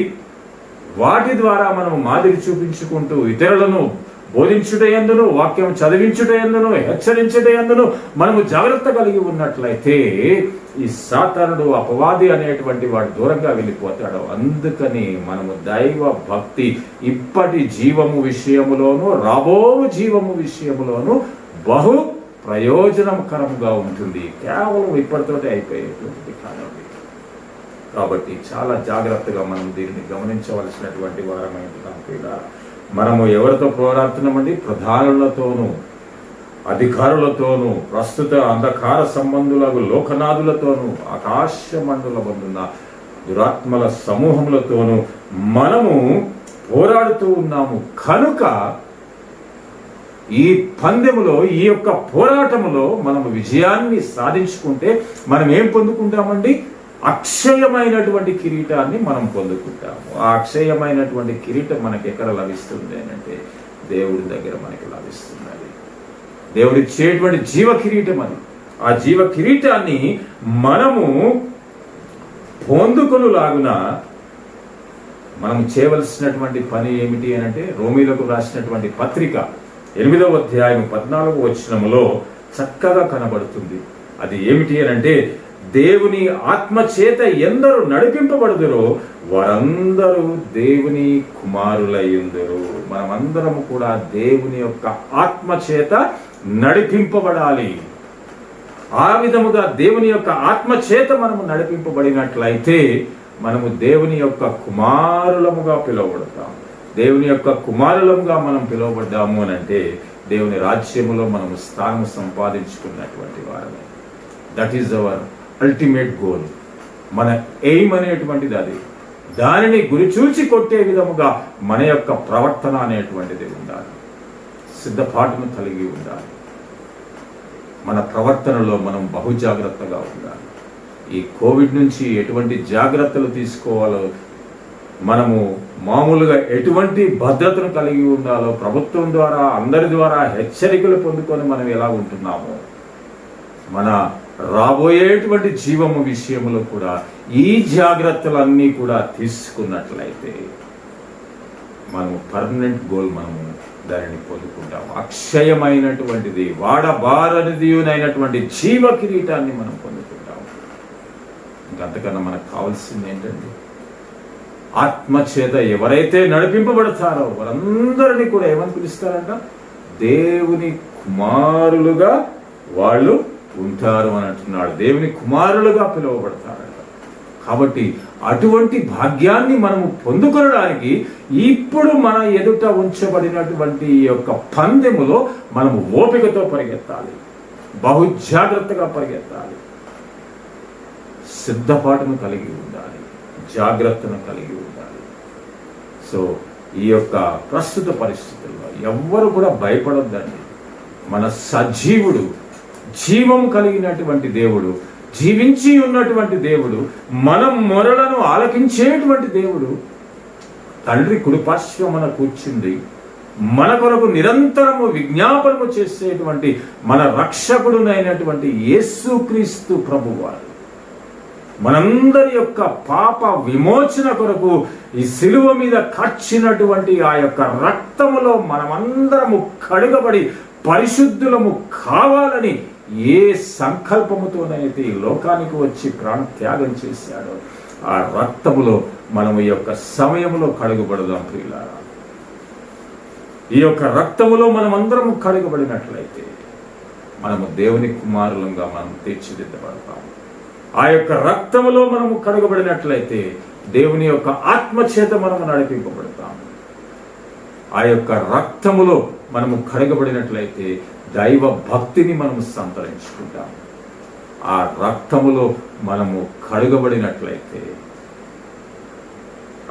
వాటి ద్వారా మనము మాదిరి చూపించుకుంటూ ఇతరులను బోధించుటయందును, వాక్యం చదివించుటయందును, హెచ్చరించుటయందును మనము జాగ్రత్త కలిగి ఉన్నట్లయితే ఈ సాతానుడు, అపవాది అనేటువంటి వాడు దూరంగా వెళ్ళిపోతాడు. అందుకని మనము దైవ భక్తి ఇప్పటి జీవము విషయములోను, రాబో జీవము విషయములోను బహు ప్రయోజనకరముగా ఉంటుంది. కేవలం ఇప్పటితోటే అయిపోయేటువంటి కాదండి. కాబట్టి చాలా జాగ్రత్తగా మనం దీన్ని గమనించవలసినటువంటి వారమైంటున్నాం. కూడా మనము ఎవరితో పోరాడుతున్నామండి? ప్రధానులతోనూ అధికారులతోనూ ప్రస్తుత అంధకార సంబంధులకు లోకనాథులతోనూ ఆకాశ మండలమందున్న దురాత్మల సమూహములతోనూ మనము పోరాడుతూ ఉన్నాము కనుక ఈ పందెములో, ఈ యొక్క పోరాటములో మనము విజయాన్ని సాధించుకుంటే మనం ఏం పొందుకుంటామండి? అక్షయమైనటువంటి కిరీటాన్ని మనం పొందుకుంటాము. ఆ అక్షయమైనటువంటి కిరీటం మనకి ఎక్కడ లభిస్తుంది అంటే దేవుడి దగ్గర మనకి లభిస్తుంది. దేవుడు ఇచ్చేటువంటి జీవ కిరీటం అది. ఆ జీవ కిరీటాన్ని మనము పొందుకొనులాగున మనం చేయవలసినటువంటి పని ఏమిటి అని అంటే, రోమీలకు రాసినటువంటి పత్రిక 8వ అధ్యాయం 14వ వచనములో చక్కగా కనబడుతుంది. అది ఏమిటి అని అంటే, దేవుని ఆత్మ చేత ఎందరు నడిపింపబడుదురో వారందరూ దేవుని కుమారులయ్యుందురు. మనమందరము కూడా దేవుని యొక్క ఆత్మ చేత నడిపింపబడాలి. ఆ విధముగా దేవుని యొక్క ఆత్మ చేత మనము నడిపింపబడినట్లయితే మనము దేవుని యొక్క కుమారులముగా పిలువబడతాము. దేవుని యొక్క కుమారులముగా మనం పిలువబడ్డాము అని అంటే దేవుని రాజ్యములో మనము స్థానం సంపాదించుకున్నటువంటి వారమే. That is our ultimate goal. మన ఎయిమ్ అనేటువంటిది అది. దానిని గురిచూచి కొట్టే విధముగా మన యొక్క ప్రవర్తన అనేటువంటిది ఉండాలి. సిద్ధపాటును కలిగి ఉండాలి. మన ప్రవర్తనలో మనం బహుజాగ్రత్తగా ఉండాలి. ఈ కోవిడ్ నుంచి ఎటువంటి జాగ్రత్తలు తీసుకోవాలో, మనము మామూలుగా ఎటువంటి భద్రతను కలిగి ఉండాలో ప్రభుత్వం ద్వారా, అందరి ద్వారా హెచ్చరికలు పొందుకొని మనం ఎలా ఉంటున్నామో, మన రాబోయేటువంటి జీవము విషయంలో కూడా ఈ జాగ్రత్తలన్నీ కూడా తీసుకున్నట్లయితే మనము పర్మనెంట్ గోల్ మనము దానిని పొందుకుంటాము. అక్షయమైనటువంటిది, వాడబారనిదియునైనటువంటి జీవ కిరీటాన్ని మనం పొందుకుంటాము. ఇంకంతకన్నా మనకు కావాల్సింది ఏంటండి? ఆత్మచేత ఎవరైతే నడిపింపబడతారో వారందరినీ కూడా ఏమని పిలుస్తారంట? దేవుని కుమారులుగా వాళ్ళు ఉంటారు అని అంటున్నాడు. దేవుని కుమారులుగా పిలువబడతారంట. కాబట్టి అటువంటి భాగ్యాన్ని మనము పొందుకొనడానికి ఇప్పుడు మన ఎదుట ఉంచబడినటువంటి ఈ యొక్క పందెములో మనము ఓపికతో పరిగెత్తాలి, బహుజాగ్రత్తగా పరిగెత్తాలి, సిద్ధపాటును కలిగి ఉండాలి, జాగ్రత్తను కలిగి ఉండాలి. సో ఈ యొక్క ప్రస్తుత పరిస్థితుల్లో ఎవ్వరు కూడా భయపడొద్దండి. మన సజీవుడు, జీవం కలిగినటువంటి దేవుడు, జీవించి ఉన్నటువంటి దేవుడు, మనం మొరలను ఆలకించేటువంటి దేవుడు, తండ్రి కుడిపార్శ్వమున కూర్చుండి మన కొరకు నిరంతరము విజ్ఞాపనము చేసేటువంటి మన రక్షకుడునైనటువంటి యేసుక్రీస్తు ప్రభువారు మనందరి యొక్క పాప విమోచన కొరకు ఈ సిలువ మీద కార్చినటువంటి ఆ యొక్క రక్తములో మనమందరము కడుగబడి పరిశుద్ధులము కావాలని ఏ సంకల్పముతోనైతే ఈ లోకానికి వచ్చి ప్రాణ త్యాగం చేశాడో ఆ రక్తములో మనము ఈ యొక్క సమయంలో కడుగుబడదాం ప్రియులారా. ఈ యొక్క రక్తములో మనమందరము కడుగబడినట్లయితే మనము దేవుని కుమారులంగా మనం తీర్చిదిద్దబడతాము. ఆ యొక్క రక్తములో మనము కడుగబడినట్లయితే దేవుని యొక్క ఆత్మచేత మనము నడిపింపబడతాము. ఆ యొక్క రక్తములో మనము కడగబడినట్లయితే దైవ భక్తిని మనము సంతరించుకుంటాము. ఆ రక్తములో మనము కడుగబడినట్లయితే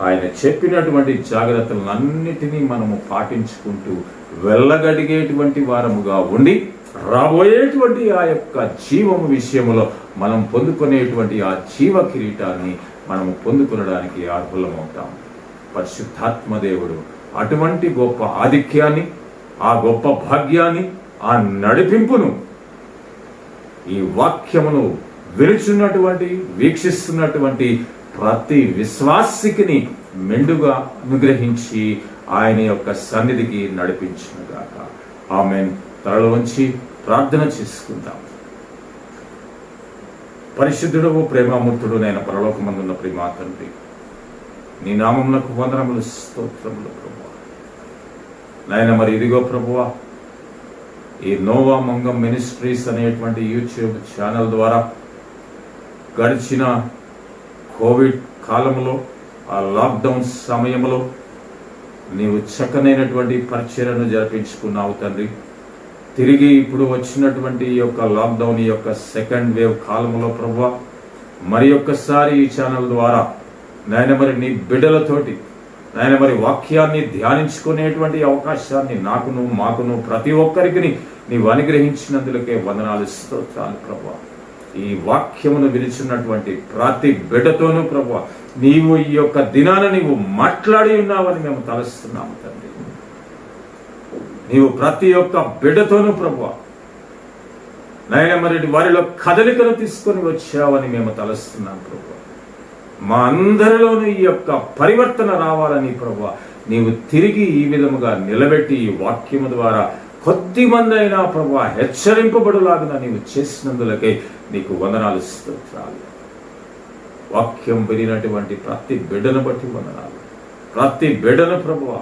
ఆయన చెప్పినటువంటి జాగ్రత్తలన్నిటినీ మనము పాటించుకుంటూ వెళ్ళగలిగేటువంటి వారముగా ఉండి రాబోయేటువంటి ఆ యొక్క జీవము విషయములో మనం పొందుకునేటువంటి ఆ జీవ కిరీటాన్ని మనము పొందుకొనడానికి అర్హులమవుతాం. పరిశుద్ధాత్మ దేవుడు అటువంటి గొప్ప ఆధిక్యాన్ని, ఆ గొప్ప భాగ్యాన్ని, ఆ నడిపింపును ఈ వాక్యమును విరుచున్నటువంటి, వీక్షిస్తున్నటువంటి ప్రతి విశ్వాసికిని మెండుగా అనుగ్రహించి ఆయన యొక్క సన్నిధికి నడిపించునుగాక. ఆమేన్. తలలో వంచి ప్రార్థన చేసుకుందాం. పరిశుద్ధుడు, ప్రేమామూర్తుడు నైన పరలోకమందున్న ప్రేమ తండ్రి, నీ నామమునకు వందనములు, స్తోత్రములు ప్రభువా. నాయన మరి ఇదిగో ప్రభువా, ఈ నోవా మంగం మినిస్ట్రీస్ అనేటువంటి యూట్యూబ్ ఛానల్ ద్వారా గడిచిన కోవిడ్ కాలంలో, ఆ లాక్డౌన్ సమయంలో నీవు చక్కనైనటువంటి పరిచర్యను జరిపించుకున్నావు తండ్రి. తిరిగి ఇప్పుడు వచ్చినటువంటి ఈ యొక్క లాక్డౌన్, ఈ యొక్క సెకండ్ వేవ్ కాలంలో ప్రభువా మరి ఒక్కసారి ఈ ఛానల్ ద్వారా నాయన మరి నీ బిడ్డలతోటి నాయన మరి వాక్యాన్ని ధ్యానించుకునేటువంటి అవకాశాన్ని మాకును ప్రతి ఒక్కరికి నీవు అనుగ్రహించినందులకే వందనాలు, స్తోత్రాలు ప్రభువా. ఈ వాక్యమును వినిచున్నటువంటి ప్రతి బిడ్డతోనూ ప్రభువా నీవు ఈ యొక్క దినాన నీవు మాట్లాడి ఉన్నావని మేము తలుస్తున్నాము తండ్రి. నీవు ప్రతి ఒక్క బిడ్డతోనూ ప్రభువా నాయన మరి వారిలో కదలికను తీసుకొని వచ్చావని మేము తలుస్తున్నాం ప్రభువా. మా అందరిలోనూ ఈ యొక్క పరివర్తన రావాలని ప్రభువా నీవు తిరిగి ఈ విధముగా నిలబెట్టి ఈ వాక్యము ద్వారా కొద్ది మంది అయినా ప్రభువా హెచ్చరింపబడులాగా నీవు చేసినందులకై నీకు వందనాలు, స్తోత్రాలు. వాక్యం వినినటువంటి ప్రతి బిడ్డను బట్టి వందనాలు. ప్రతి బిడ్డను ప్రభువా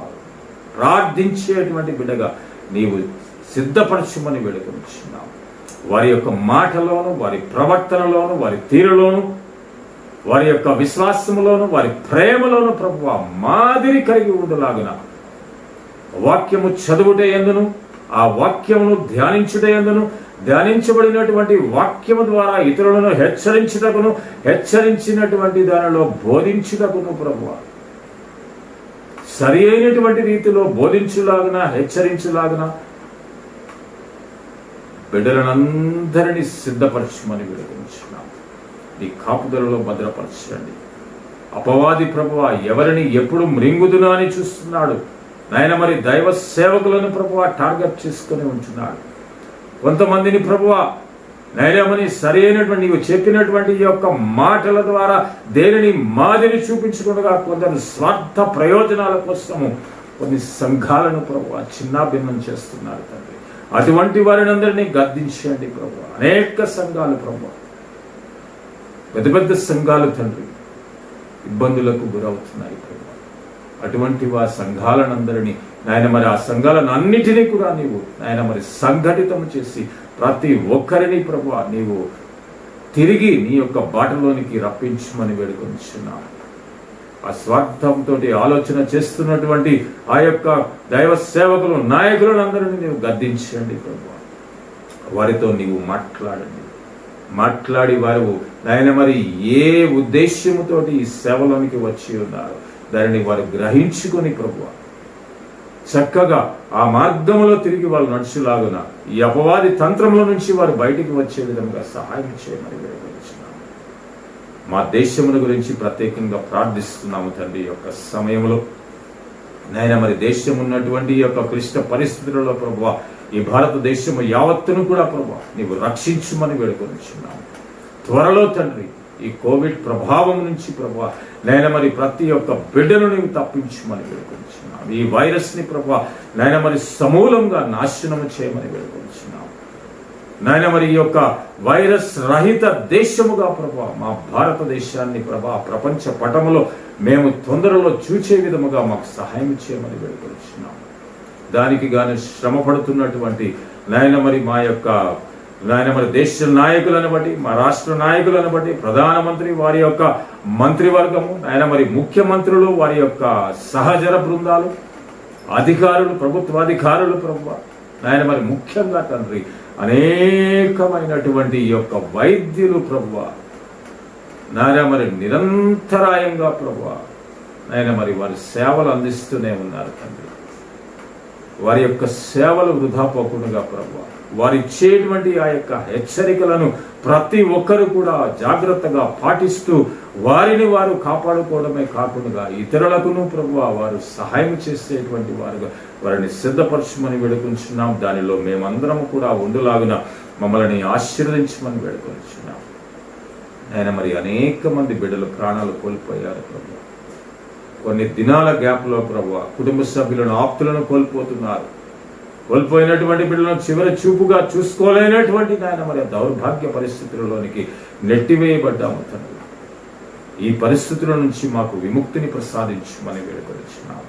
ప్రార్థించేటువంటి బిడ్డగా నీవు సిద్ధపరచుమని వేడుకొనిచున్నావు. వారి యొక్క మాటలోను, వారి ప్రవర్తనలోను, వారి తీరులోను, వారి యొక్క విశ్వాసములోను, వారి ప్రేమలోను ప్రభువా మాదిరి కలిగి ఉండలాగున వాక్యము చదువుట యందును, ఆ వాక్యమును ధ్యానించుట యందును, ధ్యానించబడినటువంటి వాక్యము ద్వారా ఇతరులను హెచ్చరించుటకును, హెచ్చరించినటువంటి దానిలో బోధించుటకును ప్రభువా సరి అయినటువంటి రీతిలో బోధించులాగున, హెచ్చరించులాగున బిడ్డలనందరినీ సిద్ధపరచమని వేడుకొంచున్నాం. నీ కాపుదలలో భద్రపరచండి. అపవాది ప్రభువా ఎవరిని ఎప్పుడు మృంగుదునా అని చూస్తున్నాడు నాయన మరి దైవ సేవకులను ప్రభువా టార్గెట్ చేసుకుని ఉంటున్నాడు. కొంతమందిని ప్రభువా నైరామని సరి అయినటువంటి నీవు చెప్పినటువంటి ఈ యొక్క మాటల ద్వారా దేనిని మాదిరి చూపించకుండా కొందరు స్వార్థ ప్రయోజనాల కోసము కొన్ని సంఘాలను ప్రభువా చిన్నాభిన్నం చేస్తున్నారు తండ్రి. అటువంటి వారిని అందరినీ గద్దించండి ప్రభువా. అనేక సంఘాలు ప్రభువా పెద్ద పెద్ద సంఘాలు తండ్రి ఇబ్బందులకు గురవుతున్నాయి ప్రభువా. అటువంటి సంఘాలనందరినీ నాయన మరి ఆ సంఘాలను అన్నిటినీ కూడా నీవు నాయన మరి సంఘటితం చేసి ప్రతి ఒక్కరిని ప్రభువా నీవు తిరిగి నీ యొక్క బాటలోనికి రప్పించమని వేడుకొంచున్నాను. ఆ స్వార్థంతో ఆలోచన చేస్తున్నటువంటి ఆ యొక్క దైవ సేవకులు, నాయకులను అందరినీ నీవు గద్దించండి ప్రభువా. వారితో నీవు మాట్లాడి వారు నాయన మరి ఏ ఉద్దేశ్యముతోటి ఈ సేవలోనికి వచ్చి ఉన్నారు దానిని వారు గ్రహించుకొని ప్రభువా చక్కగా ఆ మార్గంలో తిరిగి వాళ్ళు నడుచులాగున ఈ అపవాది తంత్రముల నుంచి వారు బయటికి వచ్చే విధంగా సహాయం చేయమని వేడుకొంచున్నాము. మా దేశముల గురించి ప్రత్యేకంగా ప్రార్థిస్తున్నాము తండ్రి. యొక్క సమయంలో నాయన మరి దేశం ఉన్నటువంటి ఈ యొక్క క్లిష్ట పరిస్థితులలో ప్రభువా ఈ భారతదేశము యావత్తును కూడా ప్రభువా నీవు రక్షించుమని వేడుకొంచున్నాము. త్వరలో తండ్రి ఈ కోవిడ్ ప్రభావం నుంచి ప్రభువా నాయన మరి ప్రతి ఒక్క బిడ్డను నీవు తప్పించమని వేడుకొంచున్నాం. ఈ వైరస్ ని ప్రభువా నాయన మరి సమూలంగా నాశనము చేయమని వేడుకొంచున్నాం. నాయన మరి ఈ యొక్క వైరస్ రహిత దేశముగా ప్రభువా మా భారతదేశాన్ని ప్రభా ప్రపంచ పటములో మేము తొందరలో చూచే విధముగా మాకు సహాయం చేయమని వేడుకొంచున్నాం. దానికి గాను శ్రమ పడుతున్నటువంటి నాయన మరి మా యొక్క నాయన మరి దేశ నాయకులను బట్టి, మా రాష్ట్ర నాయకులను బట్టి, ప్రధానమంత్రి వారి యొక్క మంత్రివర్గము నాయన మరి ముఖ్యమంత్రులు వారి యొక్క సహచర బృందాలు, అధికారులు, ప్రభుత్వాధికారులు ప్రభువా నాయన మరి ముఖ్యంగా తండ్రి అనేకమైనటువంటి ఈ యొక్క వైద్యులు ప్రభువా నాయన మరి నిరంతరాయంగా ప్రభువా నాయన మరి వారి సేవలు అందిస్తూనే ఉన్నారు తండ్రి. వారి యొక్క సేవలు వృధా పోకుండా ప్రభువా వారు ఇచ్చేటువంటి ఆ యొక్క హెచ్చరికలను ప్రతి ఒక్కరు కూడా జాగ్రత్తగా పాటిస్తూ వారిని వారు కాపాడుకోవడమే కాకుండా ఇతరులకును ప్రభువా వారు సహాయం చేసేటువంటి వారుగా వారిని సిద్ధపరచమని వేడుకొంచున్నాం. దానిలో మేమందరము కూడా ఉండులాగున మమ్మల్ని ఆశీర్వదించమని వేడుకొంచున్నాం. ఆయన మరి అనేక మంది బిడ్డలు ప్రాణాలు కోల్పోయారు ప్రభువా. కొన్ని దినాల గ్యాప్లో ప్రభువా కుటుంబ సభ్యులను, ఆప్తులను కోల్పోతున్నారు. కోల్పోయినటువంటి బిడ్డలను చివరి చూపుగా చూసుకోలేనటువంటి నాయన మరి దౌర్భాగ్య పరిస్థితులలోనికి నెట్టివేయబడ్డాము తండ్రి. ఈ పరిస్థితుల నుంచి మాకు విముక్తిని ప్రసాదించమని వేడుకొనిచున్నాము.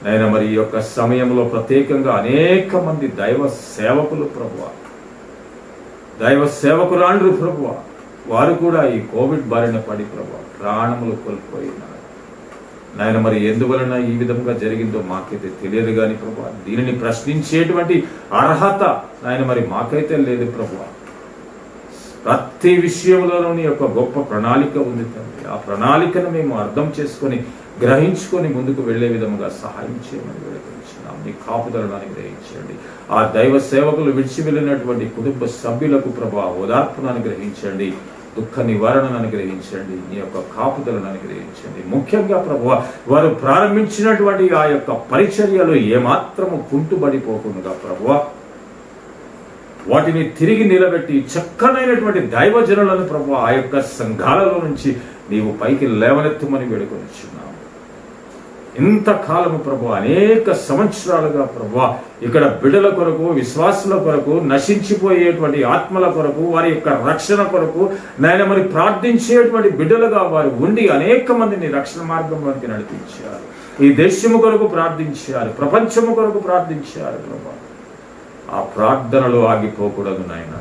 నాయన మరి ఈ యొక్క సమయంలో ప్రత్యేకంగా అనేక మంది దైవ సేవకులు ప్రభువా, దైవ సేవకురాండ్రు ప్రభువా వారు కూడా ఈ కోవిడ్ బారిన పడి ప్రభువా ప్రాణములు కోల్పోయినారు. నాయన మరి ఎందువలన ఈ విధంగా జరిగిందో మాకైతే తెలియదు కానీ ప్రభువా దీనిని ప్రశ్నించేటువంటి అర్హత నాయన మరి మాకైతే లేదు ప్రభువా. ప్రతి విషయంలోనూ నీ యొక్క గొప్ప ప్రణాళిక ఉంది తండ్రి. ఆ ప్రణాళికను మేము అర్థం చేసుకొని గ్రహించుకొని ముందుకు వెళ్లే విధముగా సహాయం చేయమని వేడుకొంచున్నాం. నీ కాపుదలను అనుగ్రహించండి. ఆ దైవ సేవకులు విడిచి వెళ్ళినటువంటి కుటుంబ సభ్యులకు ప్రభా ఓదార్పును అనుగ్రహించండి. దుఃఖ నివారణను అనుగ్రహించండి. నీ యొక్క కాపుదలను అనుగ్రహించండి. ముఖ్యంగా ప్రభువా వారు ప్రారంభించినటువంటి ఆ యొక్క పరిచర్యలు ఏమాత్రము కుంటుబడిపోకుండా ప్రభువా వాటిని తిరిగి నిలబెట్టి చక్కనైనటువంటి దైవజనులను ప్రభువా ఆ యొక్క సంఘాలలో నుంచి నీవు పైకి లేవనెత్తమని వేడుకొనిచున్నావు. ఇంతకాలము ప్రభువా అనేక సంవత్సరాలుగా ప్రభువా ఇక్కడ బిడ్డల కొరకు, విశ్వాసుల కొరకు, నశించిపోయేటువంటి ఆత్మల కొరకు, వారి యొక్క రక్షణ కొరకు నాయన మరి ప్రార్థించేటువంటి బిడ్డలుగా వారు ఉండి అనేక మందిని రక్షణ మార్గంలోకి నడిపించారు. ఈ దేశము కొరకు ప్రార్థించారు, ప్రపంచము కొరకు ప్రార్థించారు ప్రభువా. ఆ ప్రార్థనలు ఆగిపోకూడదు నాయన.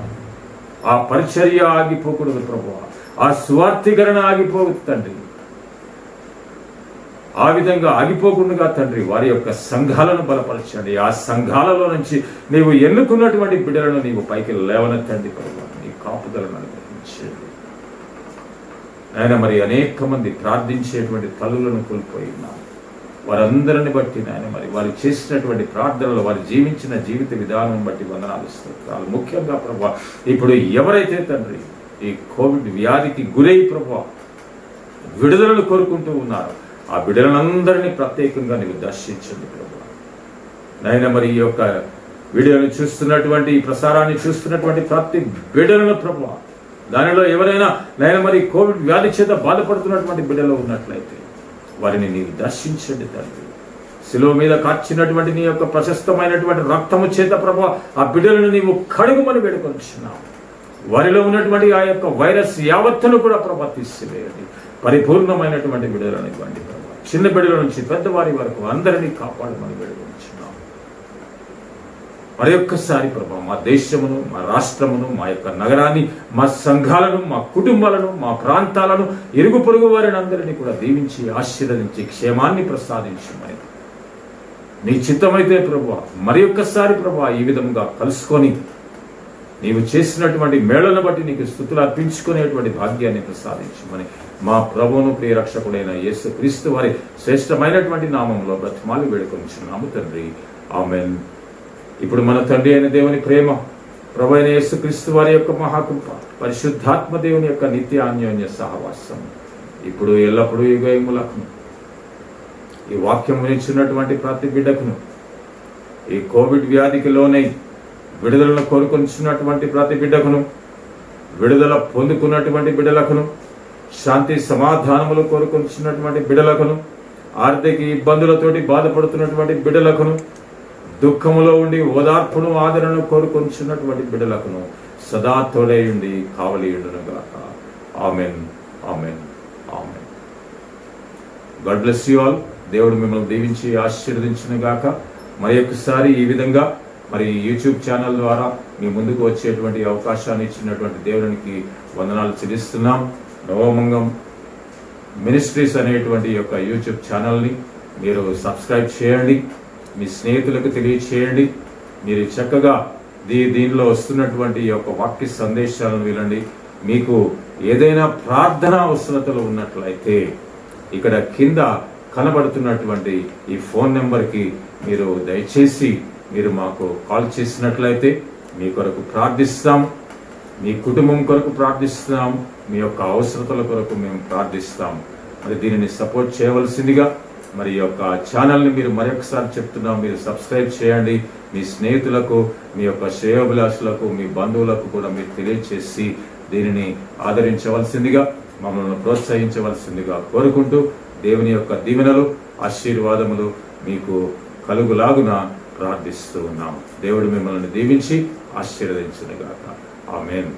ఆ పరిచర్య ఆగిపోకూడదు ప్రభువా. ఆ స్వార్థీకరణ ఆగిపోకూడదు తండ్రి. ఆ విధంగా ఆగిపోకుండా తండ్రి వారి యొక్క సంఘాలను బలపరచండి. ఆ సంఘాలలో నుంచి నీవు ఎన్నుకున్నటువంటి బిడ్డలను నీవు పైకి లేవనెత్తండి ప్రభువా. నీ కాపుదలను అనుగ్రహించండి ఆయన. మరి అనేక మంది ప్రార్థించేటువంటి తల్లులను కోల్పోయి ఉన్నారు. వారందరిని బట్టి నాయన మరి వారు చేసినటువంటి ప్రార్థనలు, వారు జీవించిన జీవిత విధానం బట్టి వందనాలు స్తోత్రాలు. ముఖ్యంగా ప్రభువా ఇప్పుడు ఎవరైతే తండ్రి ఈ కోవిడ్ వ్యాధికి గురై ప్రభువా విడుదలను కోరుకుంటూ ఉన్నారో ఆ బిడ్డలందరినీ ప్రత్యేకంగా నీవు దర్శించండి ప్రభువా. నాయన మరి ఈ యొక్క వీడియోని చూస్తున్నటువంటి, ఈ ప్రసారాన్ని చూస్తున్నటువంటి ప్రతి బిడ్డలను ప్రభువా దానిలో ఎవరైనా నాయన మరి కోవిడ్ వ్యాధి చేత బాధపడుతున్నటువంటి బిడ్డలు ఉన్నట్లయితే వారిని నీవు దర్శించండి తండ్రి. శిలువ మీద కార్చినటువంటి నీ యొక్క ప్రశస్తమైనటువంటి రక్తము చేత ప్రభువా ఆ బిడ్డలను నీవు కడుగుమని వేడుకొనిచున్నావు. వారిలో ఉన్నటువంటి ఆ యొక్క వైరస్ యావత్తును కూడా ప్రభా తీసివేయండి. పరిపూర్ణమైనటువంటి బిడ్డలను ఇవ్వండి ప్రభా. చిన్న బిడ్డల నుంచి పెద్దవారి వరకు అందరినీ కాపాడమని వేడుకొనిచున్నాం. మరి ఒక్కసారి ప్రభా మా దేశమును, మా రాష్ట్రమును, మా యొక్క నగరాన్ని, మా సంఘాలను, మా కుటుంబాలను, మా ప్రాంతాలను, ఇరుగు పొరుగు వారిని అందరినీ కూడా దీవించి ఆశీర్వదించి క్షేమాన్ని ప్రసాదించమని నీ చిత్తమైతే ప్రభువా మరి ఒక్కసారి ప్రభువా ఈ విధంగా కలుసుకొని నీవు చేసినటువంటి మేళను బట్టి నీకు స్తుతులు అర్పించుకునేటువంటి భాగ్యాన్ని ప్రసాదించమని మా ప్రభువును ప్రియ రక్షకుడైన యేసు క్రీస్తు వారి శ్రేష్టమైనటువంటి నామంలో బ్రతిమాలి వేడుకొనిచున్నాము తండ్రి. ఆమేన్. ఇప్పుడు మన తండ్రి అయిన దేవుని ప్రేమ, ప్రభు అయిన యేసు క్రీస్తు వారి యొక్క మహాకృప, పరిశుద్ధాత్మ దేవుని యొక్క నిత్య అన్యోన్య సహవాసం ఇప్పుడు ఎల్లప్పుడూ యుగయుగములకును ఈ వాక్యం వినిచున్నటువంటి ప్రతి బిడ్డకును, ఈ కోవిడ్ వ్యాధికి లోనై విడుదలను కోరుకొనిచున్నటువంటి ప్రతి బిడ్డకును, విడుదల పొందుకున్నటువంటి బిడ్డలకును, శాంతి సమాధానములు కోరుకొనిచున్నటువంటి బిడ్డలకును, ఆర్థిక ఇబ్బందులతోటి బాధపడుతున్నటువంటి బిడ్డలకును, దుఃఖములో ఉండి ఓదార్పును ఆదరణను కోరుకొనిచున్నటువంటి బిడ్డలకును సదా తోడైయుండి కావలియుండును గాక. Amen, amen, amen. God bless you all. దేవుడు మిమ్మల్ని దీవించి ఆశీర్వదించును గాక. మరి ఒకసారి ఈ విధంగా మరి యూట్యూబ్ ఛానల్ ద్వారా మీ ముందుకు వచ్చేటువంటి అవకాశాన్ని ఇచ్చినటువంటి దేవునికి వందనాలు చెల్లిస్తున్నాం. నవమంగం మినిస్ట్రీస్ అనేటువంటి యొక్క యూట్యూబ్ ఛానల్ని మీరు సబ్స్క్రైబ్ చేయండి, మీ స్నేహితులకు తెలియచేయండి. మీరు చక్కగా దీనిలో వస్తున్నటువంటి ఈ యొక్క వాక్య సందేశాలను వినండి. మీకు ఏదైనా ప్రార్థనా అవసరతలు ఉన్నట్లయితే ఇక్కడ కింద కనబడుతున్నటువంటి ఈ ఫోన్ నెంబర్కి మీరు దయచేసి మీరు మాకు కాల్ చేసినట్లయితే మీ కొరకు ప్రార్థిస్తాం, మీ కుటుంబం కొరకు ప్రార్థిస్తాం, మీ యొక్క అవసరతల కొరకు మేము ప్రార్థిస్తాం. మరి దీనిని సపోర్ట్ చేయవలసిందిగా మరి యొక్క ఛానల్ని మీరు మరొకసారి చెప్తున్నాం, మీరు సబ్స్క్రైబ్ చేయండి. మీ స్నేహితులకు, మీ యొక్క శ్రేయోభిలాషులకు, మీ బంధువులకు కూడా మీరు తెలియచేసి దీనిని ఆదరించవలసిందిగా, మమ్మల్ని ప్రోత్సహించవలసిందిగా కోరుకుంటూ దేవుని యొక్క దీవెనలు, ఆశీర్వాదములు మీకు కలుగులాగున ప్రార్థిస్తూ ఉన్నాం. దేవుడు మిమ్మల్ని దీవించి ఆశీర్వదించునుగాక. ఆమేన్.